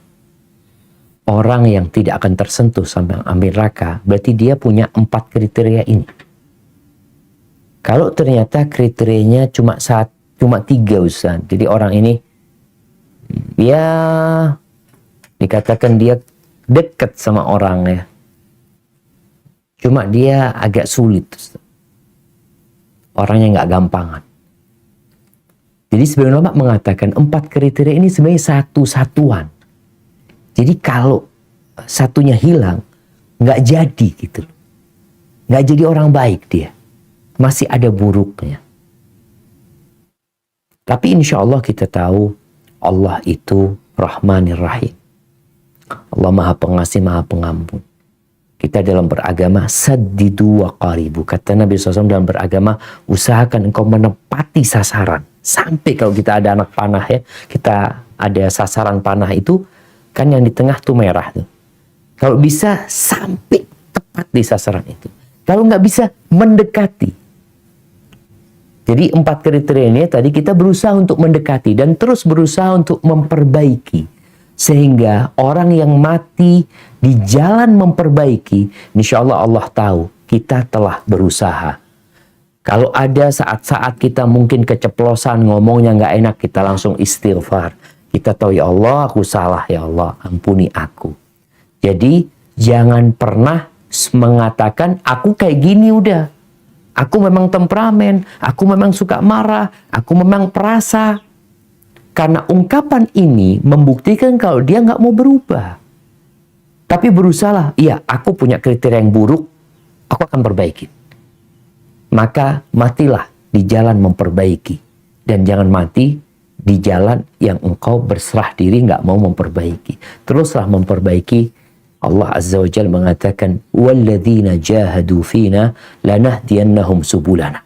orang yang tidak akan tersentuh sampai ambil neraka, berarti dia punya 4 kriteria ini. Kalau ternyata kriterianya cuma 3, Ustaz. Jadi orang ini ya dikatakan dia dekat sama orang ya. Cuma dia agak sulit, Ustaz. Orangnya nggak gampangan. Jadi sebenarnya ulama mengatakan 4 kriteria ini sebenarnya satu satuan. Jadi kalau satunya hilang, nggak jadi gitu. Nggak jadi orang baik dia. Masih ada buruknya. Tapi insya Allah kita tahu Allah itu Rahmanir Rahim. Allah Maha Pengasih, Maha Pengampun. Kita dalam beragama saddidu wa qaribu. Kata Nabi SAW dalam beragama, usahakan engkau menepati sasaran. Sampai kalau kita ada anak panah ya, kita ada sasaran panah itu, kan yang di tengah tuh merah tuh. Kalau bisa sampai tepat di sasaran itu. Kalau nggak bisa, mendekati. Jadi 4 kriteria ini tadi kita berusaha untuk mendekati dan terus berusaha untuk memperbaiki. Sehingga orang yang mati di jalan memperbaiki, insya Allah Allah tahu kita telah berusaha. Kalau ada saat-saat kita mungkin keceplosan, ngomongnya nggak enak, kita langsung istighfar. Kita tahu, ya Allah, aku salah, ya Allah, ampuni aku. Jadi, jangan pernah mengatakan, aku kayak gini udah. Aku memang temperamen, aku memang suka marah, aku memang perasa. Karena ungkapan ini membuktikan kalau dia nggak mau berubah. Tapi berusaha, iya, aku punya kriteria yang buruk, aku akan perbaiki. Maka matilah di jalan memperbaiki. Dan jangan mati di jalan yang engkau berserah diri nggak mau memperbaiki. Teruslah memperbaiki. Allah Azza wa Jalla mengatakan, وَالَّذِينَ جَاهَدُوا فِينَا لَنَهْدِيَنَّهُمْ سُبُلَنَا.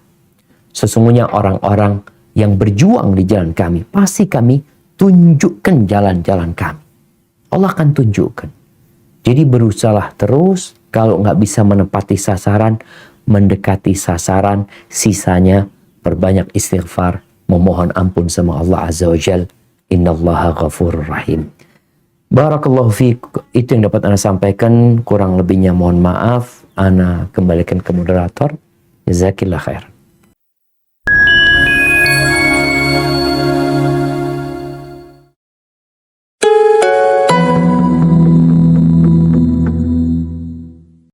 Sesungguhnya orang-orang yang berjuang di jalan kami, pasti kami tunjukkan jalan-jalan kami. Allah akan tunjukkan. Jadi berusahalah terus, kalau nggak bisa menepati sasaran, mendekati sasaran, sisanya perbanyak istighfar, memohon ampun sama Allah Azza wa Jal. Innallaha ghafurur rahim. Barakallahu fiik. Itu yang dapat Ana sampaikan, kurang lebihnya mohon maaf. Ana kembalikan ke moderator. Jazakillah khair.